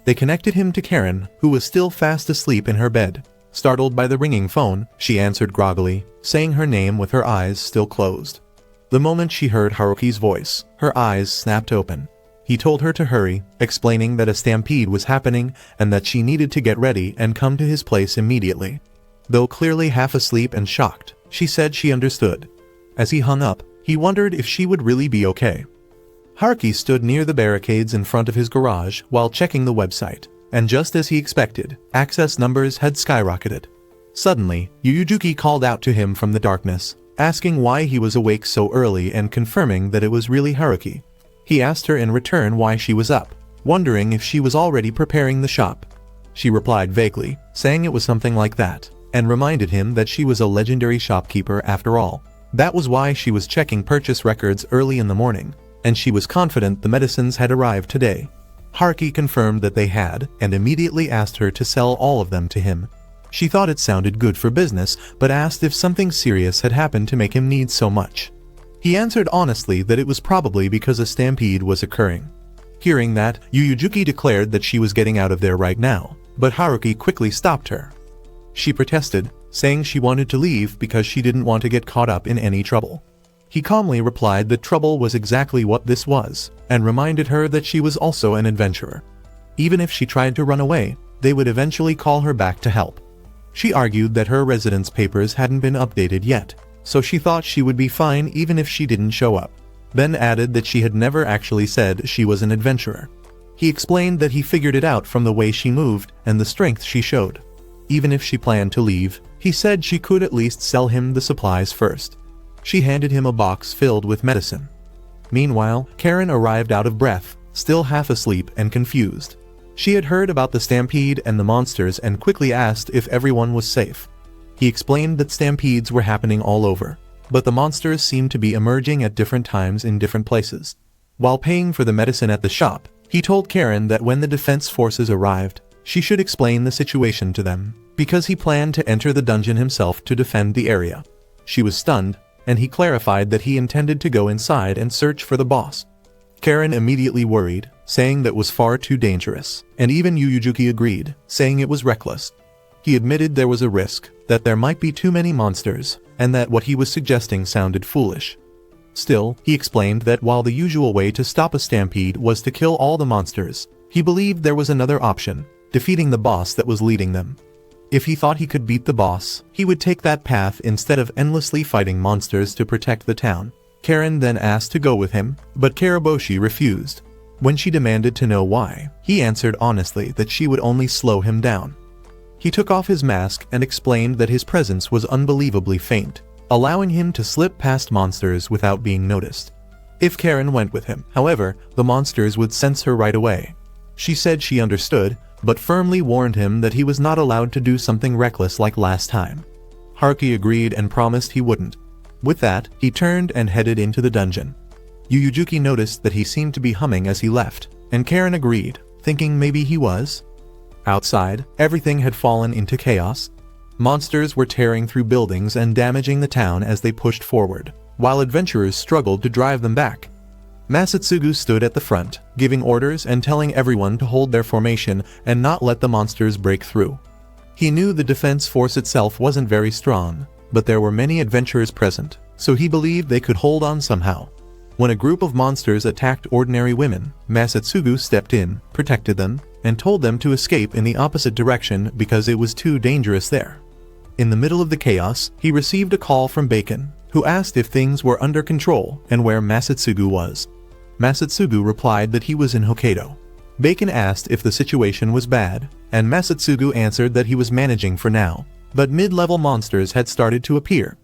They connected him to Karen, who was still fast asleep in her bed. Startled by the ringing phone, she answered groggily, saying her name with her eyes still closed. The moment she heard Haruki's voice, her eyes snapped open. He told her to hurry, explaining that a stampede was happening and that she needed to get ready and come to his place immediately. Though clearly half asleep and shocked, she said she understood. As he hung up, he wondered if she would really be okay. Haruki stood near the barricades in front of his garage while checking the website, and just as he expected, access numbers had skyrocketed. Suddenly, Yuyujuki called out to him from the darkness, asking why he was awake so early and confirming that it was really Haruki. He asked her in return why she was up, wondering if she was already preparing the shop. She replied vaguely, saying it was something like that, and reminded him that she was a legendary shopkeeper after all. That was why she was checking purchase records early in the morning, and she was confident the medicines had arrived today. Haruki confirmed that they had, and immediately asked her to sell all of them to him. She thought it sounded good for business, but asked if something serious had happened to make him need so much. He answered honestly that it was probably because a stampede was occurring. Hearing that, Yuyujuki declared that she was getting out of there right now, but Haruki quickly stopped her. She protested, saying she wanted to leave because she didn't want to get caught up in any trouble. He calmly replied that trouble was exactly what this was, and reminded her that she was also an adventurer. Even if she tried to run away, they would eventually call her back to help. She argued that her residence papers hadn't been updated yet, so she thought she would be fine even if she didn't show up. Then added that she had never actually said she was an adventurer. He explained that he figured it out from the way she moved and the strength she showed. Even if she planned to leave, he said she could at least sell him the supplies first. She handed him a box filled with medicine. Meanwhile, Karen arrived out of breath, still half asleep and confused. She had heard about the stampede and the monsters and quickly asked if everyone was safe. He explained that stampedes were happening all over, but the monsters seemed to be emerging at different times in different places. While paying for the medicine at the shop, he told Karen that when the defense forces arrived, she should explain the situation to them, because he planned to enter the dungeon himself to defend the area. She was stunned, and he clarified that he intended to go inside and search for the boss. Karen immediately worried, saying that was far too dangerous, and even Yuyujuki agreed, saying it was reckless. He admitted there was a risk, that there might be too many monsters, and that what he was suggesting sounded foolish. Still, he explained that while the usual way to stop a stampede was to kill all the monsters, he believed there was another option, defeating the boss that was leading them. If he thought he could beat the boss, he would take that path instead of endlessly fighting monsters to protect the town. Karen then asked to go with him, but Karaboshi refused. When she demanded to know why, he answered honestly that she would only slow him down. He took off his mask and explained that his presence was unbelievably faint, allowing him to slip past monsters without being noticed. If Karen went with him, however, the monsters would sense her right away. She said she understood, but firmly warned him that he was not allowed to do something reckless like last time. Haruki agreed and promised he wouldn't. With that, he turned and headed into the dungeon. Yuyujuki noticed that he seemed to be humming as he left, and Karen agreed, thinking maybe he was. Outside, everything had fallen into chaos. Monsters were tearing through buildings and damaging the town as they pushed forward, while adventurers struggled to drive them back. Masatsugu stood at the front, giving orders and telling everyone to hold their formation and not let the monsters break through. He knew the defense force itself wasn't very strong, but there were many adventurers present, so he believed they could hold on somehow. When a group of monsters attacked ordinary women, Masatsugu stepped in, protected them, and told them to escape in the opposite direction because it was too dangerous there. In the middle of the chaos, he received a call from Bacon, who asked if things were under control and where Masatsugu was. Masatsugu replied that he was in Hokkaido. Bacon asked if the situation was bad, and Masatsugu answered that he was managing for now, but mid-level monsters had started to appear.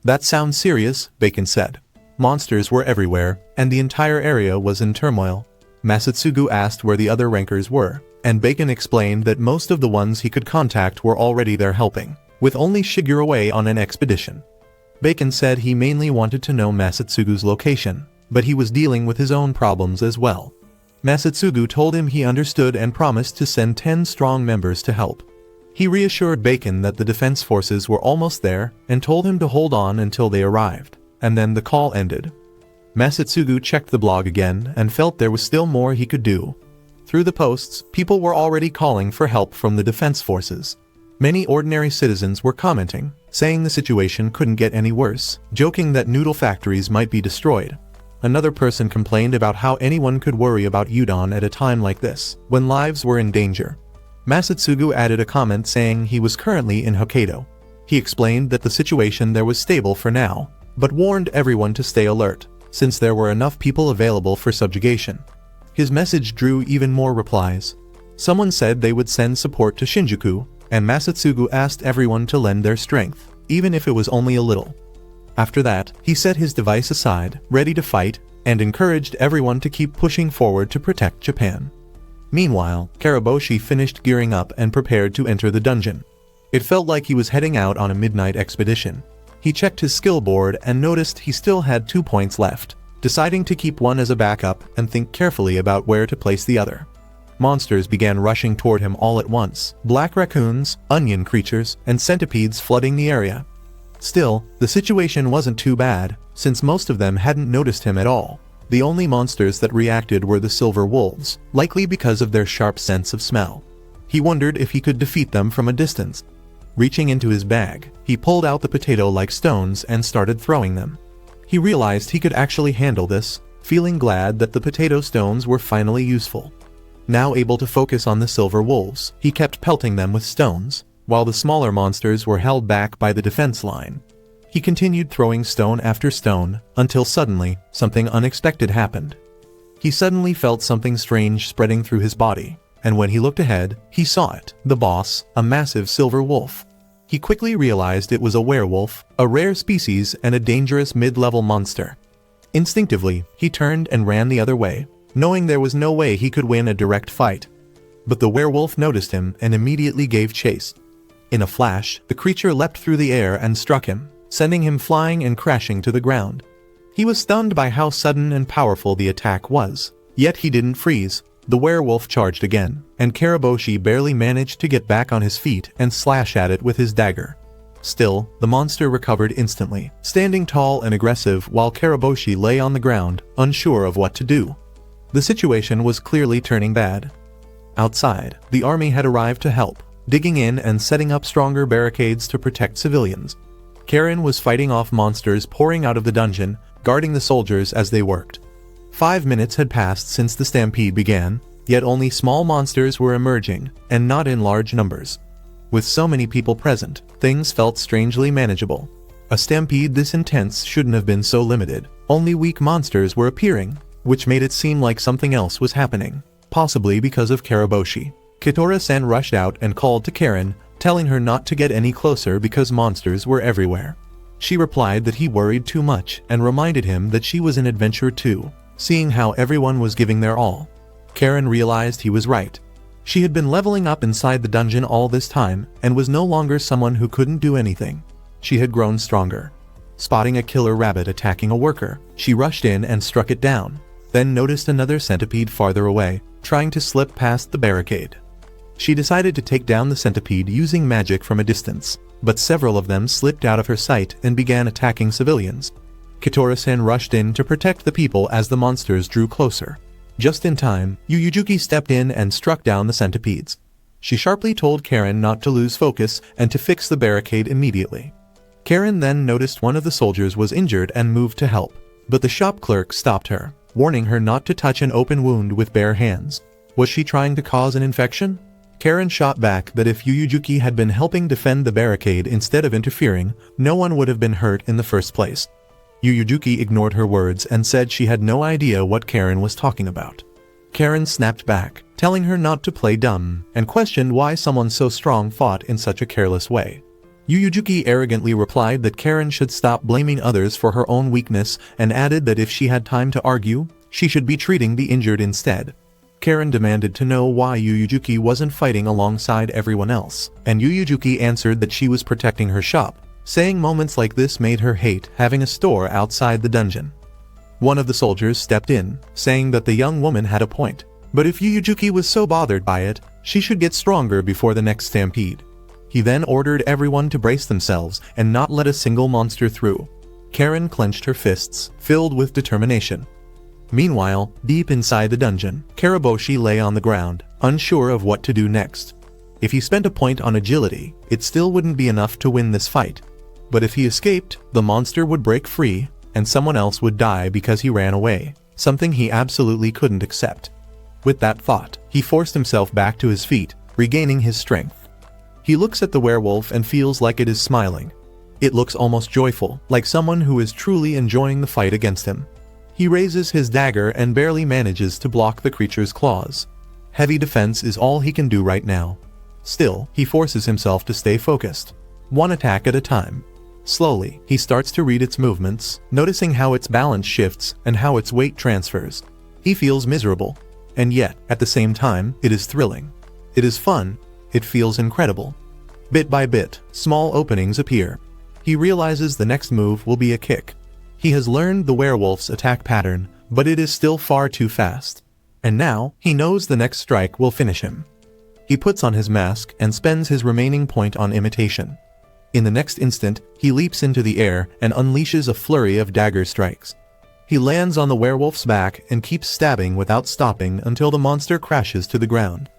"That sounds serious," Bacon said. Monsters were everywhere, and the entire area was in turmoil. Masatsugu asked where the other rankers were, and Bacon explained that most of the ones he could contact were already there helping, with only Shigeru away on an expedition. Bacon said he mainly wanted to know Masatsugu's location, but he was dealing with his own problems as well. Masatsugu told him he understood and promised to send 10 strong members to help. He reassured Bacon that the defense forces were almost there and told him to hold on until they arrived, and then the call ended. Masatsugu checked the blog again and felt there was still more he could do. Through the posts, people were already calling for help from the defense forces. Many ordinary citizens were commenting, saying the situation couldn't get any worse, joking that noodle factories might be destroyed. Another person complained about how anyone could worry about udon at a time like this, when lives were in danger. Masatsugu added a comment saying he was currently in Hokkaido. He explained that the situation there was stable for now, but warned everyone to stay alert, since there were enough people available for subjugation. His message drew even more replies. Someone said they would send support to Shinjuku, and Masatsugu asked everyone to lend their strength, even if it was only a little. After that, he set his device aside, ready to fight, and encouraged everyone to keep pushing forward to protect Japan. Meanwhile, Karaboshi finished gearing up and prepared to enter the dungeon. It felt like he was heading out on a midnight expedition. He checked his skill board and noticed he still had 2 points left, deciding to keep one as a backup and think carefully about where to place the other. Monsters began rushing toward him all at once, black raccoons, onion creatures, and centipedes flooding the area. Still, the situation wasn't too bad, since most of them hadn't noticed him at all. The only monsters that reacted were the silver wolves, likely because of their sharp sense of smell. He wondered if he could defeat them from a distance. Reaching into his bag, he pulled out the potato-like stones and started throwing them. He realized he could actually handle this, feeling glad that the potato stones were finally useful. Now able to focus on the silver wolves, he kept pelting them with stones, while the smaller monsters were held back by the defense line. He continued throwing stone after stone, until suddenly, something unexpected happened. He suddenly felt something strange spreading through his body, and when he looked ahead, he saw it, the boss, a massive silver wolf. He quickly realized it was a werewolf, a rare species and a dangerous mid-level monster. Instinctively, he turned and ran the other way, knowing there was no way he could win a direct fight. But the werewolf noticed him and immediately gave chase. In a flash, the creature leapt through the air and struck him, sending him flying and crashing to the ground. He was stunned by how sudden and powerful the attack was, yet he didn't freeze. The werewolf charged again, and Karaboshi barely managed to get back on his feet and slash at it with his dagger. Still, the monster recovered instantly, standing tall and aggressive while Karaboshi lay on the ground, unsure of what to do. The situation was clearly turning bad. Outside, the army had arrived to help, digging in and setting up stronger barricades to protect civilians. Karen was fighting off monsters pouring out of the dungeon, guarding the soldiers as they worked. 5 minutes had passed since the stampede began, yet only small monsters were emerging, and not in large numbers. With so many people present, things felt strangely manageable. A stampede this intense shouldn't have been so limited. Only weak monsters were appearing, which made it seem like something else was happening, possibly because of Karaboshi. Kitora-san rushed out and called to Karen, telling her not to get any closer because monsters were everywhere. She replied that he worried too much and reminded him that she was an adventurer too, seeing how everyone was giving their all. Karen realized he was right. She had been leveling up inside the dungeon all this time and was no longer someone who couldn't do anything. She had grown stronger. Spotting a killer rabbit attacking a worker, she rushed in and struck it down, then noticed another centipede farther away, trying to slip past the barricade. She decided to take down the centipede using magic from a distance, but several of them slipped out of her sight and began attacking civilians. Kitora-san rushed in to protect the people as the monsters drew closer. Just in time, Yuyujuki stepped in and struck down the centipedes. She sharply told Karen not to lose focus and to fix the barricade immediately. Karen then noticed one of the soldiers was injured and moved to help, but the shop clerk stopped her, warning her not to touch an open wound with bare hands. Was she trying to cause an infection? Karen shot back that if Yuyujuki had been helping defend the barricade instead of interfering, no one would have been hurt in the first place. Yuyujuki ignored her words and said she had no idea what Karen was talking about. Karen snapped back, telling her not to play dumb, and questioned why someone so strong fought in such a careless way. Yuyujuki arrogantly replied that Karen should stop blaming others for her own weakness and added that if she had time to argue, she should be treating the injured instead. Karen demanded to know why Yuyujuki wasn't fighting alongside everyone else, and Yuyujuki answered that she was protecting her shop, saying moments like this made her hate having a store outside the dungeon. One of the soldiers stepped in, saying that the young woman had a point, but if Yuyujuki was so bothered by it, she should get stronger before the next stampede. He then ordered everyone to brace themselves and not let a single monster through. Karen clenched her fists, filled with determination. Meanwhile, deep inside the dungeon, Karaboshi lay on the ground, unsure of what to do next. If he spent a point on agility, it still wouldn't be enough to win this fight. But if he escaped, the monster would break free, and someone else would die because he ran away, something he absolutely couldn't accept. With that thought, he forced himself back to his feet, regaining his strength. He looks at the werewolf and feels like it is smiling. It looks almost joyful, like someone who is truly enjoying the fight against him. He raises his dagger and barely manages to block the creature's claws. Heavy defense is all he can do right now. Still, he forces himself to stay focused, one attack at a time. Slowly, he starts to read its movements, noticing how its balance shifts and how its weight transfers. He feels miserable. And yet, at the same time, it is thrilling. It is fun. It feels incredible. Bit by bit, small openings appear. He realizes the next move will be a kick. He has learned the werewolf's attack pattern, but it is still far too fast. And now, he knows the next strike will finish him. He puts on his mask and spends his remaining point on imitation. In the next instant, he leaps into the air and unleashes a flurry of dagger strikes. He lands on the werewolf's back and keeps stabbing without stopping until the monster crashes to the ground.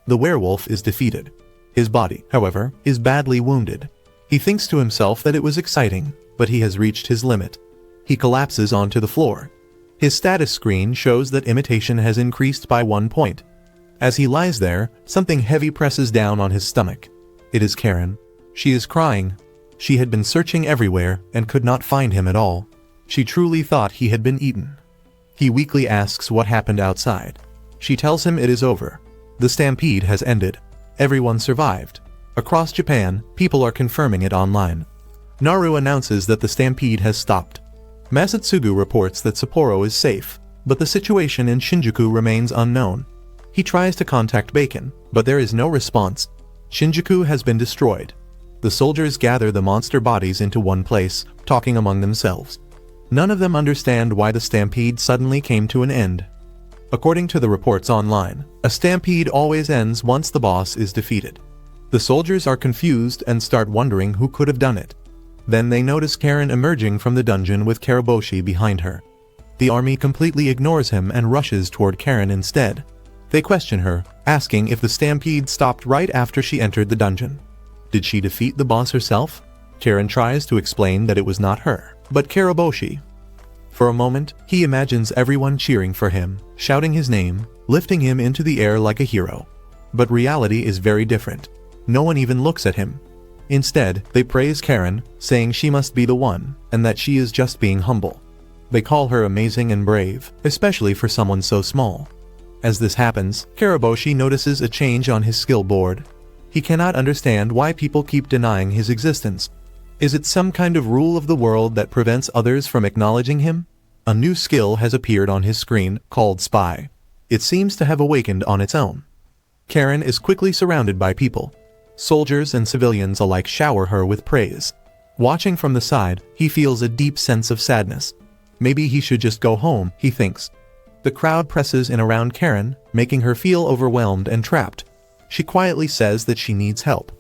The werewolf is defeated. His body, however, is badly wounded. He thinks to himself that it was exciting, but he has reached his limit. He collapses onto the floor. His status screen shows that imitation has increased by 1 point. As he lies there, something heavy presses down on his stomach. It is Karen. She is crying. She had been searching everywhere and could not find him at all. She truly thought he had been eaten. He weakly asks what happened outside. She tells him it is over. The stampede has ended. Everyone survived. Across Japan, people are confirming it online. Naru announces that the stampede has stopped. Masatsugu reports that Sapporo is safe, but the situation in Shinjuku remains unknown. He tries to contact Bacon, but there is no response. Shinjuku has been destroyed. The soldiers gather the monster bodies into one place, talking among themselves. None of them understand why the stampede suddenly came to an end. According to the reports online, a stampede always ends once the boss is defeated. The soldiers are confused and start wondering who could have done it. Then they notice Karen emerging from the dungeon with Karaboshi behind her. The army completely ignores him and rushes toward Karen instead. They question her, asking if the stampede stopped right after she entered the dungeon. Did she defeat the boss herself? Karen tries to explain that it was not her, but Karaboshi. For a moment, he imagines everyone cheering for him, shouting his name, lifting him into the air like a hero. But reality is very different. No one even looks at him. Instead, they praise Karen, saying she must be the one, and that she is just being humble. They call her amazing and brave, especially for someone so small. As this happens, Karaboshi notices a change on his skill board. He cannot understand why people keep denying his existence. Is it some kind of rule of the world that prevents others from acknowledging him? A new skill has appeared on his screen, called Spy. It seems to have awakened on its own. Karen is quickly surrounded by people. Soldiers and civilians alike shower her with praise. Watching from the side, he feels a deep sense of sadness. Maybe he should just go home, he thinks. The crowd presses in around Karen, making her feel overwhelmed and trapped. She quietly says that she needs help.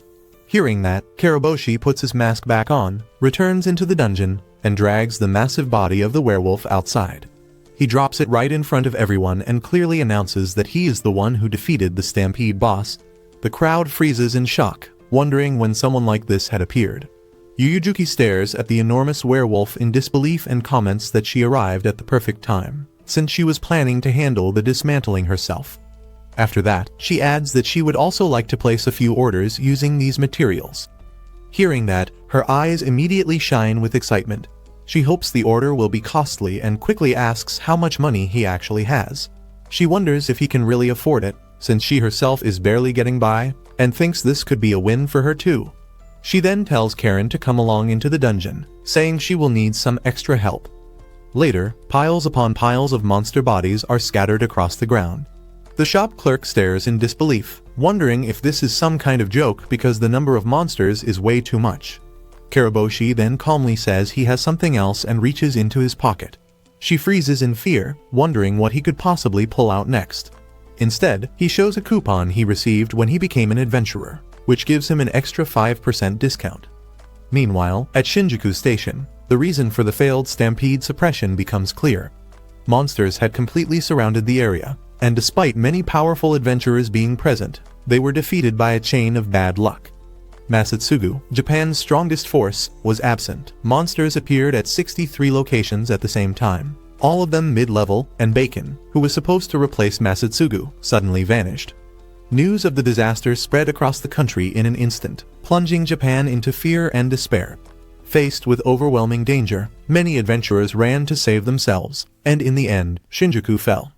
Hearing that, Karaboshi puts his mask back on, returns into the dungeon, and drags the massive body of the werewolf outside. He drops it right in front of everyone and clearly announces that he is the one who defeated the stampede boss. The crowd freezes in shock, wondering when someone like this had appeared. Yuyujuki stares at the enormous werewolf in disbelief and comments that she arrived at the perfect time, since she was planning to handle the dismantling herself. After that, she adds that she would also like to place a few orders using these materials. Hearing that, her eyes immediately shine with excitement. She hopes the order will be costly and quickly asks how much money he actually has. She wonders if he can really afford it, since she herself is barely getting by, and thinks this could be a win for her too. She then tells Karen to come along into the dungeon, saying she will need some extra help. Later, piles upon piles of monster bodies are scattered across the ground. The shop clerk stares in disbelief, wondering if this is some kind of joke because the number of monsters is way too much. Karaboshi then calmly says he has something else and reaches into his pocket. She freezes in fear, wondering what he could possibly pull out next. Instead, he shows a coupon he received when he became an adventurer, which gives him an extra 5% discount. Meanwhile, at Shinjuku Station, the reason for the failed stampede suppression becomes clear. Monsters had completely surrounded the area, and despite many powerful adventurers being present, they were defeated by a chain of bad luck. Masatsugu, Japan's strongest force, was absent. Monsters appeared at 63 locations at the same time, all of them mid-level, and Bacon, who was supposed to replace Masatsugu, suddenly vanished. News of the disaster spread across the country in an instant, plunging Japan into fear and despair. Faced with overwhelming danger, many adventurers ran to save themselves, and in the end, Shinjuku fell.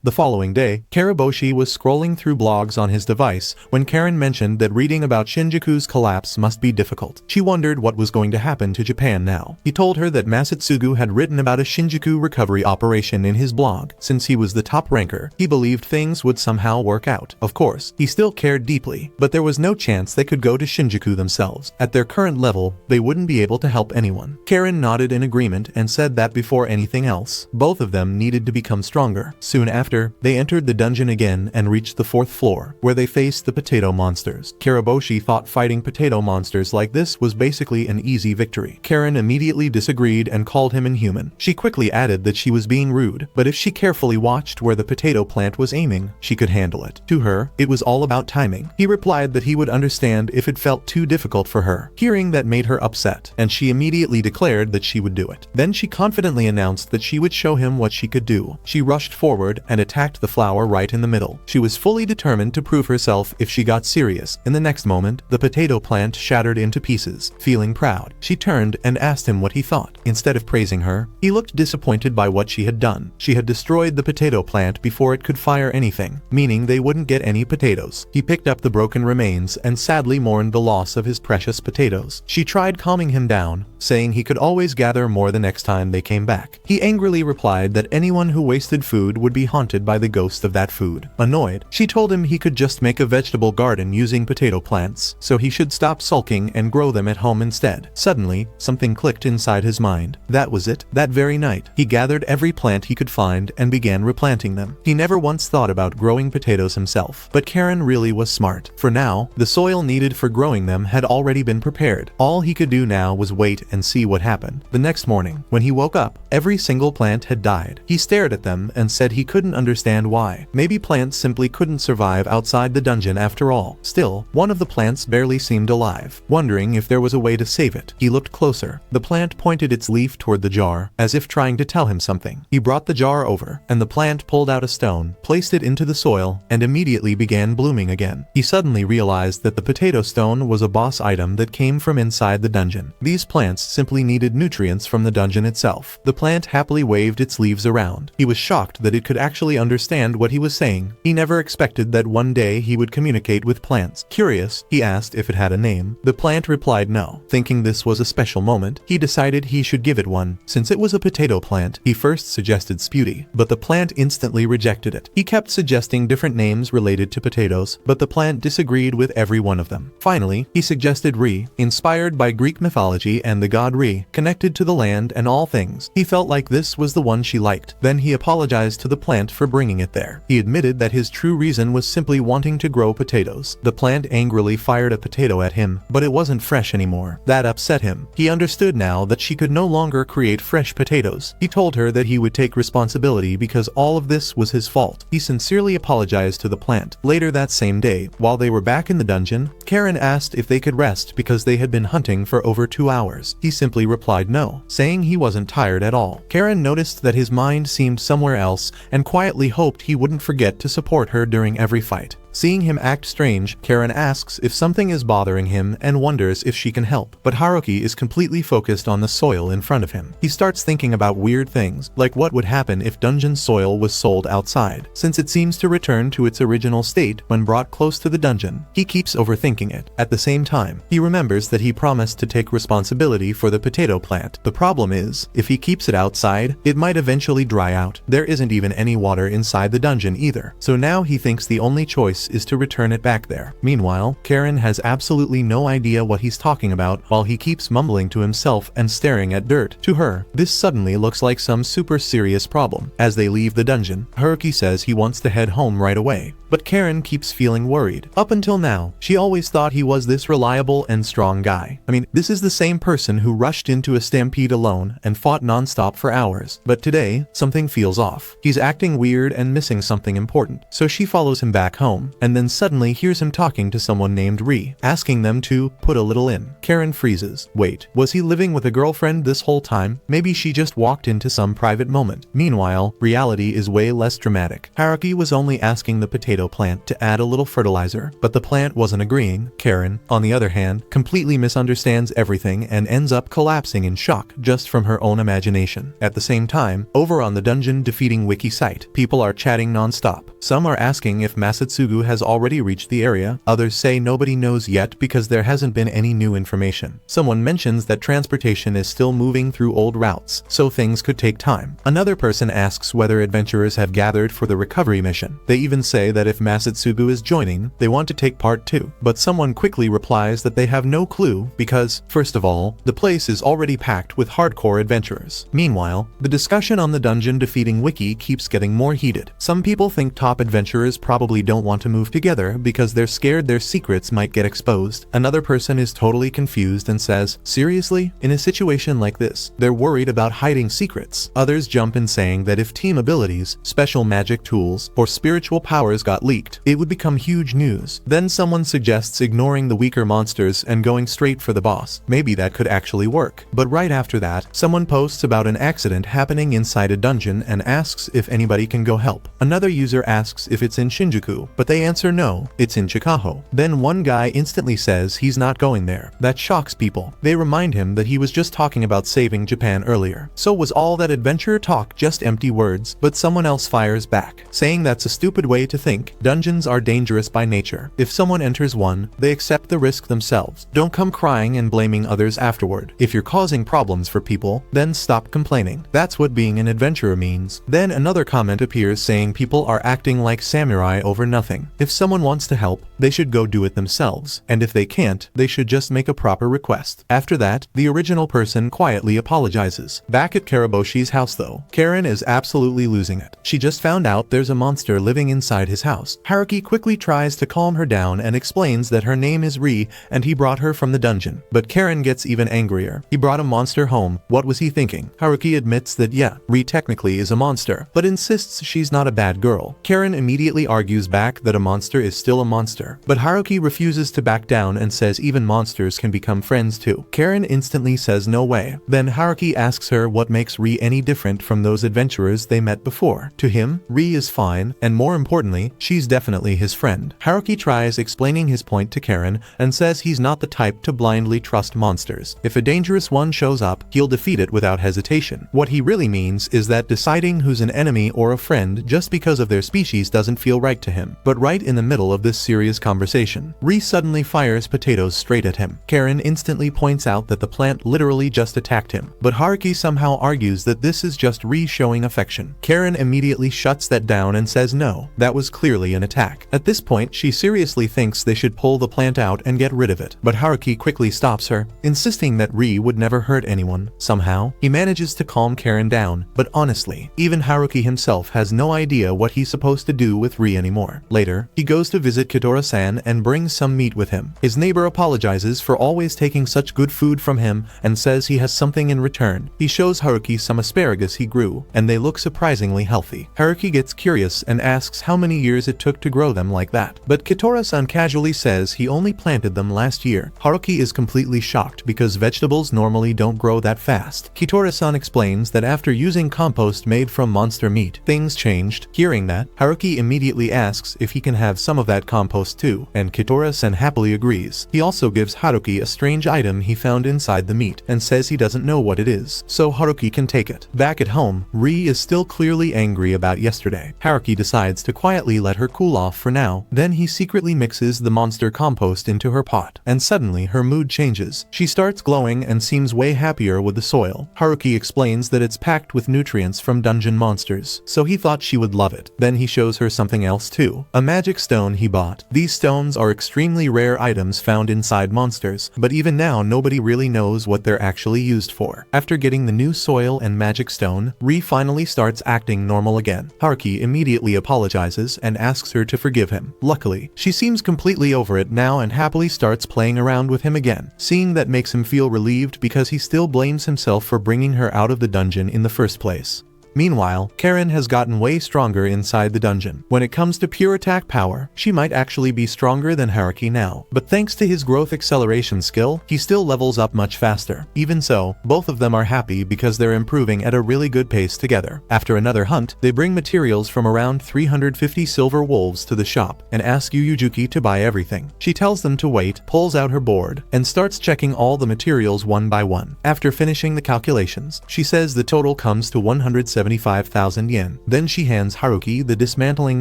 The following day, Karaboshi was scrolling through blogs on his device when Karen mentioned that reading about Shinjuku's collapse must be difficult. She wondered what was going to happen to Japan now. He told her that Masatsugu had written about a Shinjuku recovery operation in his blog. Since he was the top ranker, he believed things would somehow work out. Of course, he still cared deeply, but there was no chance they could go to Shinjuku themselves. At their current level, they wouldn't be able to help anyone. Karen nodded in agreement and said that before anything else, both of them needed to become stronger. Soon after, they entered the dungeon again and reached the 4th floor, where they faced the potato monsters. Karaboshi thought fighting potato monsters like this was basically an easy victory. Karen immediately disagreed and called him inhuman. She quickly added that she was being rude, but if she carefully watched where the potato plant was aiming, she could handle it. To her, it was all about timing. He replied that he would understand if it felt too difficult for her. Hearing that made her upset, and she immediately declared that she would do it. Then she confidently announced that she would show him what she could do. She rushed forward and attacked the flower right in the middle. She was fully determined to prove herself if she got serious. In the next moment, the potato plant shattered into pieces. Feeling proud, she turned and asked him what he thought. Instead of praising her, he looked disappointed by what she had done. She had destroyed the potato plant before it could fire anything, meaning they wouldn't get any potatoes. He picked up the broken remains and sadly mourned the loss of his precious potatoes. She tried calming him down, saying he could always gather more the next time they came back. He angrily replied that anyone who wasted food would be haunted by the ghost of that food. Annoyed, she told him he could just make a vegetable garden using potato plants, so he should stop sulking and grow them at home instead. Suddenly, something clicked inside his mind. That was it. That very night, he gathered every plant he could find and began replanting them. He never once thought about growing potatoes himself, but Karen really was smart. For now, the soil needed for growing them had already been prepared. All he could do now was wait and see what happened. The next morning, when he woke up, every single plant had died. He stared at them and said he couldn't understand why. Maybe plants simply couldn't survive outside the dungeon after all. Still, one of the plants barely seemed alive. Wondering if there was a way to save it, he looked closer. The plant pointed its leaf toward the jar, as if trying to tell him something. He brought the jar over, and the plant pulled out a stone, placed it into the soil, and immediately began blooming again. He suddenly realized that the potato stone was a boss item that came from inside the dungeon. These plants simply needed nutrients from the dungeon itself. The plant happily waved its leaves around. He was shocked that it could actually understand what he was saying. He never expected that one day he would communicate with plants. Curious, he asked if it had a name. The plant replied no. Thinking this was a special moment, he decided he should give it one. Since it was a potato plant, he first suggested Sputy, but the plant instantly rejected it. He kept suggesting different names related to potatoes, but the plant disagreed with every one of them. Finally, he suggested Re, inspired by Greek mythology and the god Re, connected to the land and all things. He felt like this was the one she liked. Then he apologized to the plant for bringing it there. He admitted that his true reason was simply wanting to grow potatoes. The plant angrily fired a potato at him, but it wasn't fresh anymore. That upset him. He understood now that she could no longer create fresh potatoes. He told her that he would take responsibility because all of this was his fault. He sincerely apologized to the plant. Later that same day, while they were back in the dungeon, Karen asked if they could rest because they had been hunting for over 2 hours. He simply replied no, saying he wasn't tired at all. Karen noticed that his mind seemed somewhere else and quietly hoped he wouldn't forget to support her during every fight. Seeing him act strange, Karen asks if something is bothering him and wonders if she can help. But Haruki is completely focused on the soil in front of him. He starts thinking about weird things, like what would happen if dungeon soil was sold outside, since it seems to return to its original state when brought close to the dungeon. He keeps overthinking it. At the same time, he remembers that he promised to take responsibility for the potato plant. The problem is, if he keeps it outside, it might eventually dry out. There isn't even any water inside the dungeon either. So now he thinks the only choice is to return it back there. Meanwhile, Karen has absolutely no idea what he's talking about while he keeps mumbling to himself and staring at dirt. To her, this suddenly looks like some super serious problem. As they leave the dungeon, Haruki says he wants to head home right away. But Karen keeps feeling worried. Up until now, she always thought he was this reliable and strong guy. I mean, this is the same person who rushed into a stampede alone and fought non-stop for hours. But today, something feels off. He's acting weird and missing something important. So she follows him back home. and then suddenly hears him talking to someone named Ri, asking them to put a little in. Karen freezes. Wait, was he living with a girlfriend this whole time? Maybe she just walked into some private moment. Meanwhile, reality is way less dramatic. Haruki was only asking the potato plant to add a little fertilizer, but the plant wasn't agreeing. Karen, on the other hand, completely misunderstands everything and ends up collapsing in shock just from her own imagination. At the same time, over on the dungeon defeating wiki site, people are chatting non-stop. Some are asking if Masatsugu has already reached the area, others say nobody knows yet because there hasn't been any new information. Someone mentions that transportation is still moving through old routes, so things could take time. Another person asks whether adventurers have gathered for the recovery mission. They even say that if Masatsugu is joining, they want to take part too. But someone quickly replies that they have no clue because, first of all, the place is already packed with hardcore adventurers. Meanwhile, the discussion on the dungeon defeating wiki keeps getting more heated. Some people think top adventurers probably don't want to move together because they're scared their secrets might get exposed. Another person is totally confused and says, seriously? In a situation like this, they're worried about hiding secrets. Others jump in saying that if team abilities, special magic tools, or spiritual powers got leaked, it would become huge news. Then someone suggests ignoring the weaker monsters and going straight for the boss. Maybe that could actually work. But right after that, someone posts about an accident happening inside a dungeon and asks if anybody can go help. Another user asks if it's in Shinjuku, but they answer no, it's in Chikaho. Then one guy instantly says he's not going there. That shocks people. They remind him that he was just talking about saving Japan earlier. So was all that adventure talk just empty words? But someone else fires back, saying that's a stupid way to think. Dungeons are dangerous by nature. If someone enters one, they accept the risk themselves. Don't come crying and blaming others afterward. If you're causing problems for people, then stop complaining. That's what being an adventurer means. Then another comment appears saying people are acting like samurai over nothing. If someone wants to help, they should go do it themselves. And if they can't, they should just make a proper request. After that, the original person quietly apologizes. Back at Karaboshi's house though, Karen is absolutely losing it. She just found out there's a monster living inside his house. Haruki quickly tries to calm her down and explains that her name is Ri and he brought her from the dungeon. But Karen gets even angrier. He brought a monster home. What was he thinking? Haruki admits that yeah, Ri technically is a monster, but insists she's not a bad girl. Karen immediately argues back that a monster is still a monster, but Haruki refuses to back down and says even monsters can become friends too. Karen instantly says no way. Then Haruki asks her what makes Ri any different from those adventurers they met before. To him, Ri is fine, and more importantly, she's definitely his friend. Haruki tries explaining his point to Karen and says he's not the type to blindly trust monsters. If a dangerous one shows up, he'll defeat it without hesitation. What he really means is that deciding who's an enemy or a friend just because of their species doesn't feel right to him. But right in the middle of this serious conversation, Ri suddenly fires potatoes straight at him. Karen instantly points out that the plant literally just attacked him, but Haruki somehow argues that this is just Ri showing affection. Karen immediately shuts that down and says no, that was clearly an attack. At this point, she seriously thinks they should pull the plant out and get rid of it, but Haruki quickly stops her, insisting that Ri would never hurt anyone. Somehow, he manages to calm Karen down, but honestly, even Haruki himself has no idea what he's supposed to do with Ri anymore. Later, he goes to visit Kitora-san and brings some meat with him. His neighbor apologizes for always taking such good food from him and says he has something in return. He shows Haruki some asparagus he grew, and they look surprisingly healthy. Haruki gets curious and asks how many years it took to grow them like that, but Kitora-san casually says he only planted them last year. Haruki is completely shocked because vegetables normally don't grow that fast. Kitora-san explains that after using compost made from monster meat, things changed. Hearing that, Haruki immediately asks if he can have some of that compost too, and Kitora-san happily agrees. He also gives Haruki a strange item he found inside the meat and says he doesn't know what it is, so Haruki can take it. Back at home, Ri is still clearly angry about yesterday. Haruki decides to quietly let her cool off for now. Then he secretly mixes the monster compost into her pot, and suddenly her mood changes. She starts glowing and seems way happier with the soil. Haruki explains that it's packed with nutrients from dungeon monsters, so he thought she would love it. Then he shows her something else too, a magic stone he bought. These stones are extremely rare items found inside monsters, but even now nobody really knows what they're actually used for. After getting the new soil and magic stone, Ri finally starts acting normal again. Haruki immediately apologizes and asks her to forgive him. Luckily, she seems completely over it now and happily starts playing around with him again. Seeing that makes him feel relieved because he still blames himself for bringing her out of the dungeon in the first place. Meanwhile, Karen has gotten way stronger inside the dungeon. When it comes to pure attack power, she might actually be stronger than Haruki now, but thanks to his growth acceleration skill, he still levels up much faster. Even so, both of them are happy because they're improving at a really good pace together. After another hunt, they bring materials from around 350 silver wolves to the shop and ask Yuyujuki to buy everything. She tells them to wait, pulls out her board, and starts checking all the materials one by one. After finishing the calculations, she says the total comes to 175,000 yen. Then she hands Haruki the dismantling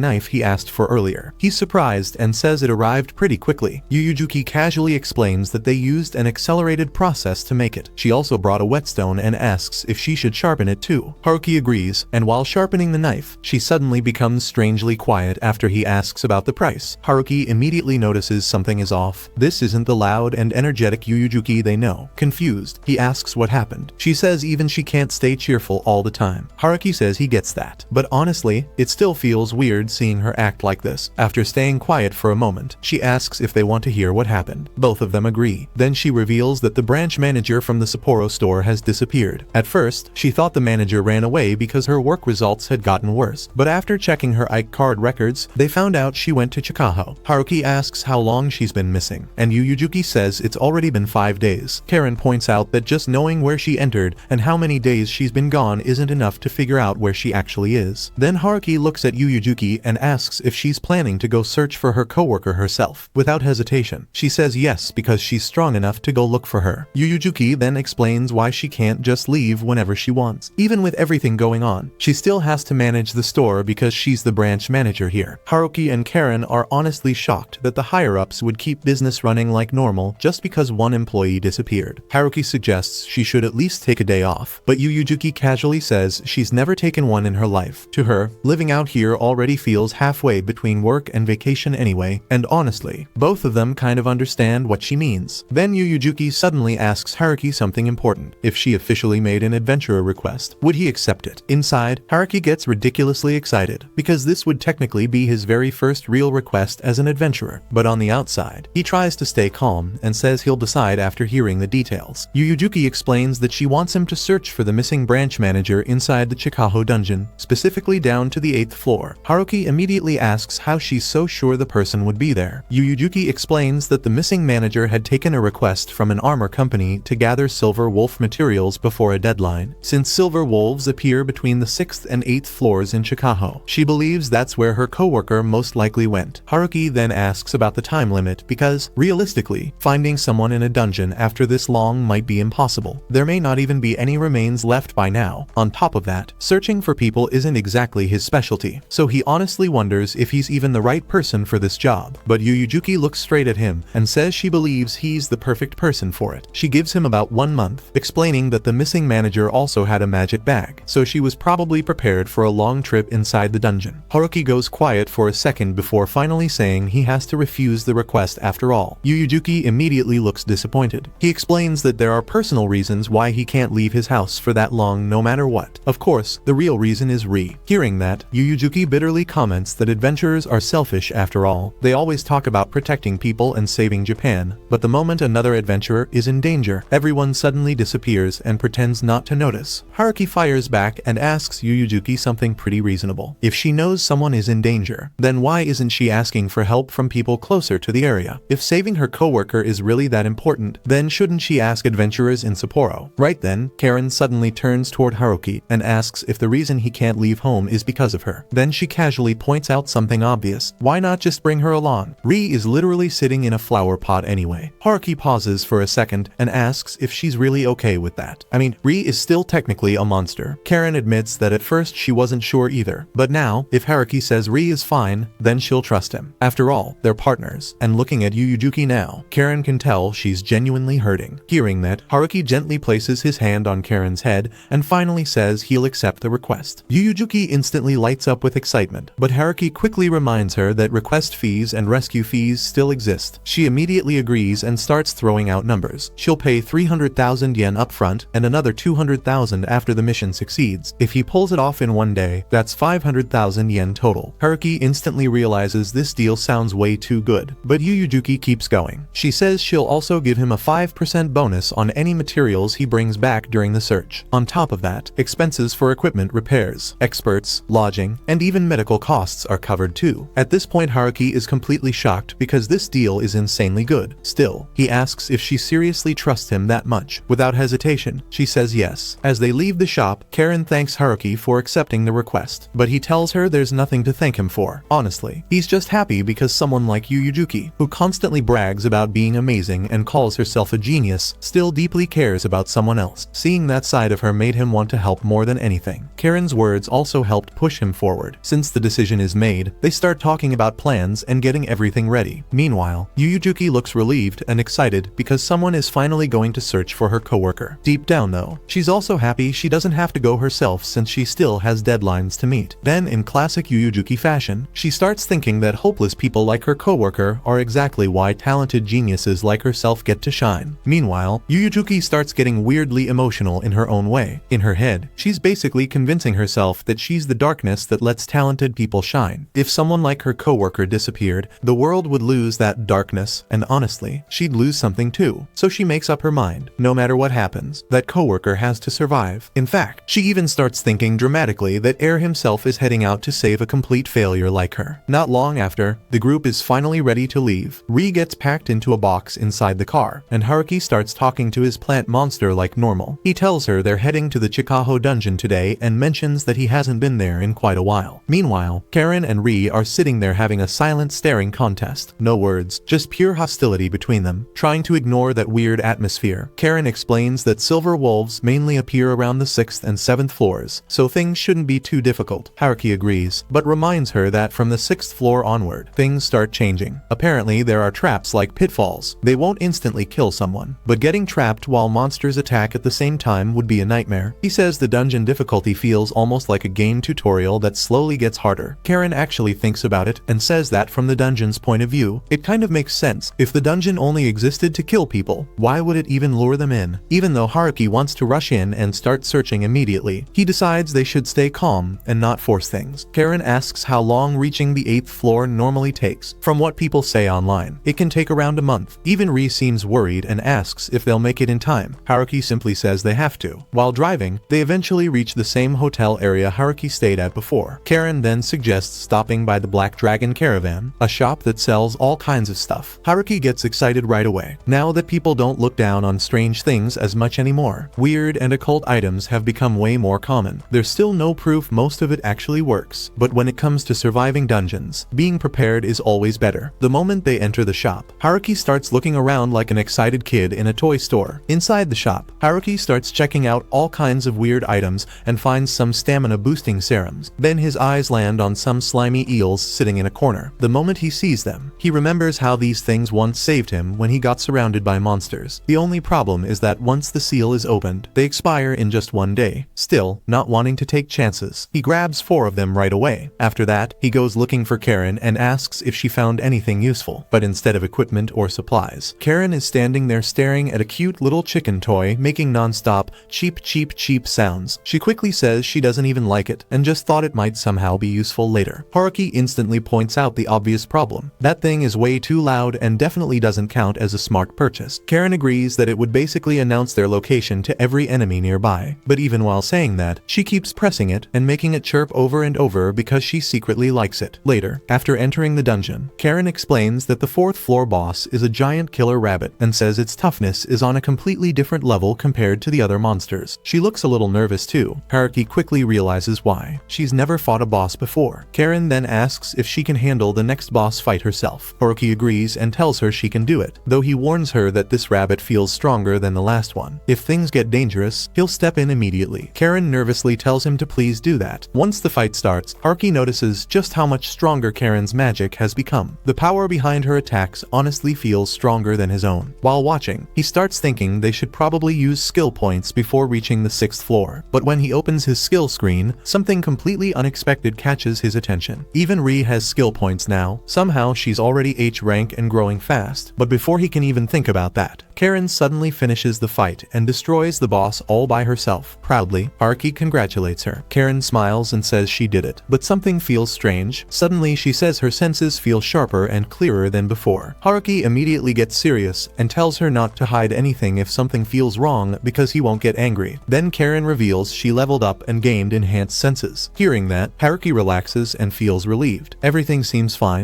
knife he asked for earlier. He's surprised and says it arrived pretty quickly. Yuyujuki casually explains that they used an accelerated process to make it. She also brought a whetstone and asks if she should sharpen it too. Haruki agrees, and while sharpening the knife, she suddenly becomes strangely quiet after he asks about the price. Haruki immediately notices something is off. This isn't the loud and energetic Yuyujuki they know. Confused, he asks what happened. She says even she can't stay cheerful all the time. Haruki says he gets that, but honestly, it still feels weird seeing her act like this. After staying quiet for a moment, she asks if they want to hear what happened. Both of them agree. Then she reveals that the branch manager from the Sapporo store has disappeared. At first, she thought the manager ran away because her work results had gotten worse, but after checking her Ike card records, they found out she went to Chicago. Haruki asks how long she's been missing, and Yuyujuki says it's already been 5 days. Karen points out that just knowing where she entered and how many days she's been gone isn't enough to figure out where she actually is. Then Haruki looks at Yuyujuki and asks if she's planning to go search for her coworker herself. Without hesitation, she says yes because she's strong enough to go look for her. Yuyujuki then explains why she can't just leave whenever she wants. Even with everything going on, she still has to manage the store because she's the branch manager here. Haruki and Karen are honestly shocked that the higher-ups would keep business running like normal just because one employee disappeared. Haruki suggests she should at least take a day off, but Yuyujuki casually says she's never taken one in her life. To her, living out here already feels halfway between work and vacation anyway, and honestly, both of them kind of understand what she means. Then Yuyujuki suddenly asks Haruki something important. If she officially made an adventurer request, would he accept it? Inside, Haruki gets ridiculously excited, because this would technically be his very first real request as an adventurer. But on the outside, he tries to stay calm and says he'll decide after hearing the details. Yuyujuki explains that she wants him to search for the missing branch manager inside the Chicago dungeon, specifically down to the 8th floor. Haruki immediately asks how she's so sure the person would be there. Yuyujuki explains that the missing manager had taken a request from an armor company to gather silver wolf materials before a deadline. Since silver wolves appear between the 6th and 8th floors in Chicago, she believes that's where her coworker most likely went. Haruki then asks about the time limit because, realistically, finding someone in a dungeon after this long might be impossible. There may not even be any remains left by now. On top of that, searching for people isn't exactly his specialty, so he honestly wonders if he's even the right person for this job. But Yuyujuki looks straight at him and says she believes he's the perfect person for it. She gives him about 1 month, explaining that the missing manager also had a magic bag, so she was probably prepared for a long trip inside the dungeon. Haruki goes quiet for a second before finally saying he has to refuse the request after all. Yuyujuki immediately looks disappointed. He explains that there are personal reasons why he can't leave his house for that long no matter what. Of course, the real reason is Ri. Hearing that, Yuyujuki bitterly comments that adventurers are selfish after all. They always talk about protecting people and saving Japan, but the moment another adventurer is in danger, everyone suddenly disappears and pretends not to notice. Haruki fires back and asks Yuyujuki something pretty reasonable. If she knows someone is in danger, then why isn't she asking for help from people closer to the area? If saving her coworker is really that important, then shouldn't she ask adventurers in Sapporo? Right then, Karen suddenly turns toward Haruki and asks if the reason he can't leave home is because of her. Then she casually points out something obvious. Why not just bring her along? Ri is literally sitting in a flower pot anyway. Haruki pauses for a second and asks if she's really okay with that. I mean, Ri is still technically a monster. Karen admits that at first she wasn't sure either, but now, if Haruki says Ri is fine, then she'll trust him. After all, they're partners, and looking at Yuyujuki now, Karen can tell she's genuinely hurting. Hearing that, Haruki gently places his hand on Karen's head and finally says he'll accept the request. Yuyujuki instantly lights up with excitement, but Haruki quickly reminds her that request fees and rescue fees still exist. She immediately agrees and starts throwing out numbers. She'll pay 300,000 yen upfront and another 200,000 after the mission succeeds. If he pulls it off in one day, that's 500,000 yen total. Haruki instantly realizes this deal sounds way too good, but Yuyujuki keeps going. She says she'll also give him a 5% bonus on any materials he brings back during the search. On top of that, expenses for for equipment repairs, experts, lodging, and even medical costs are covered too. At this point Haruki is completely shocked because this deal is insanely good. Still, he asks if she seriously trusts him that much. Without hesitation, she says yes. As they leave the shop, Karen thanks Haruki for accepting the request, but he tells her there's nothing to thank him for. Honestly, he's just happy because someone like Yuyujuki, who constantly brags about being amazing and calls herself a genius, still deeply cares about someone else. Seeing that side of her made him want to help more than anything. Karen's words also helped push him forward. Since the decision is made, they start talking about plans and getting everything ready. Meanwhile, Yuyujuki looks relieved and excited because someone is finally going to search for her coworker. Deep down though, she's also happy she doesn't have to go herself since she still has deadlines to meet. Then in classic Yuyujuki fashion, she starts thinking that hopeless people like her coworker are exactly why talented geniuses like herself get to shine. Meanwhile, Yuyujuki starts getting weirdly emotional in her own way. In her head, she's basically convincing herself that she's the darkness that lets talented people shine. If someone like her coworker disappeared, the world would lose that darkness, and honestly, she'd lose something too. So she makes up her mind, no matter what happens, that coworker has to survive. In fact, she even starts thinking dramatically that Air himself is heading out to save a complete failure like her. Not long after, the group is finally ready to leave. Ri gets packed into a box inside the car, and Haruki starts talking to his plant monster like normal. He tells her they're heading to the Chikaho dungeon today and mentions that he hasn't been there in quite a while. Meanwhile, Karen and Ri are sitting there having a silent staring contest. No words, just pure hostility between them. Trying to ignore that weird atmosphere, Karen explains that silver wolves mainly appear around the 6th and 7th floors, so things shouldn't be too difficult. Haruki agrees, but reminds her that from the 6th floor onward, things start changing. Apparently there are traps like pitfalls. They won't instantly kill someone, but getting trapped while monsters attack at the same time would be a nightmare. He says the dungeon difficulty feels almost like a game tutorial that slowly gets harder. Karen actually thinks about it and says that from the dungeon's point of view, it kind of makes sense. If the dungeon only existed to kill people, why would it even lure them in? Even though Haruki wants to rush in and start searching immediately, he decides they should stay calm and not force things. Karen asks how long reaching the 8th floor normally takes. From what people say online, it can take around a month. Even Ri seems worried and asks if they'll make it in time. Haruki simply says they have to. While driving, they eventually reach the same hotel area Haruki stayed at before. Karen then suggests stopping by the Black Dragon Caravan, a shop that sells all kinds of stuff. Haruki gets excited right away. Now that people don't look down on strange things as much anymore, weird and occult items have become way more common. There's still no proof most of it actually works, but when it comes to surviving dungeons, being prepared is always better. The moment they enter the shop, Haruki starts looking around like an excited kid in a toy store. Inside the shop, Haruki starts checking out all kinds of weird items and finds some stamina boosting serums. Then his eyes land on some slimy eels sitting in a corner. The moment he sees them, he remembers how these things once saved him when he got surrounded by monsters. The only problem is that once the seal is opened, they expire in just one day. Still, not wanting to take chances, he grabs 4 of them right away. After that, he goes looking for Karen and asks if she found anything useful. But instead of equipment or supplies, Karen is standing there staring at a cute little chicken toy making non-stop cheep sounds. She quickly says she doesn't even like it and just thought it might somehow be useful later. Haruki instantly points out the obvious problem. That thing is way too loud and definitely doesn't count as a smart purchase. Karen agrees that it would basically announce their location to every enemy nearby, but even while saying that, she keeps pressing it and making it chirp over and over because she secretly likes it. Later, after entering the dungeon, Karen explains that the 4th floor boss is a giant killer rabbit and says its toughness is on a completely different level compared to the other monsters. She looks a little nervous too. Haruki quickly realizes why. She's never fought a boss before. Karen then asks if she can handle the next boss fight herself. Haruki agrees and tells her she can do it, though he warns her that this rabbit feels stronger than the last one. If things get dangerous, he'll step in immediately. Karen nervously tells him to please do that. Once the fight starts, Haruki notices just how much stronger Karen's magic has become. The power behind her attacks honestly feels stronger than his own. While watching, he starts thinking they should probably use skill points before reaching the 6th floor. But when he opens his skill screen, something completely unexpected catches his attention. Even Ri has skill points now. Somehow she's already H rank and growing fast. But before he can even think about that, Karen suddenly finishes the fight and destroys the boss all by herself. Proudly, Haruki congratulates her. Karen smiles and says she did it, but something feels strange. Suddenly she says her senses feel sharper and clearer than before. Haruki immediately gets serious and tells her not to hide anything if something feels wrong because he won't get angry. Then Karen reveals she leveled up and gained enhanced senses. Hearing that, Haruki relaxes and feels relieved. Everything seems fine.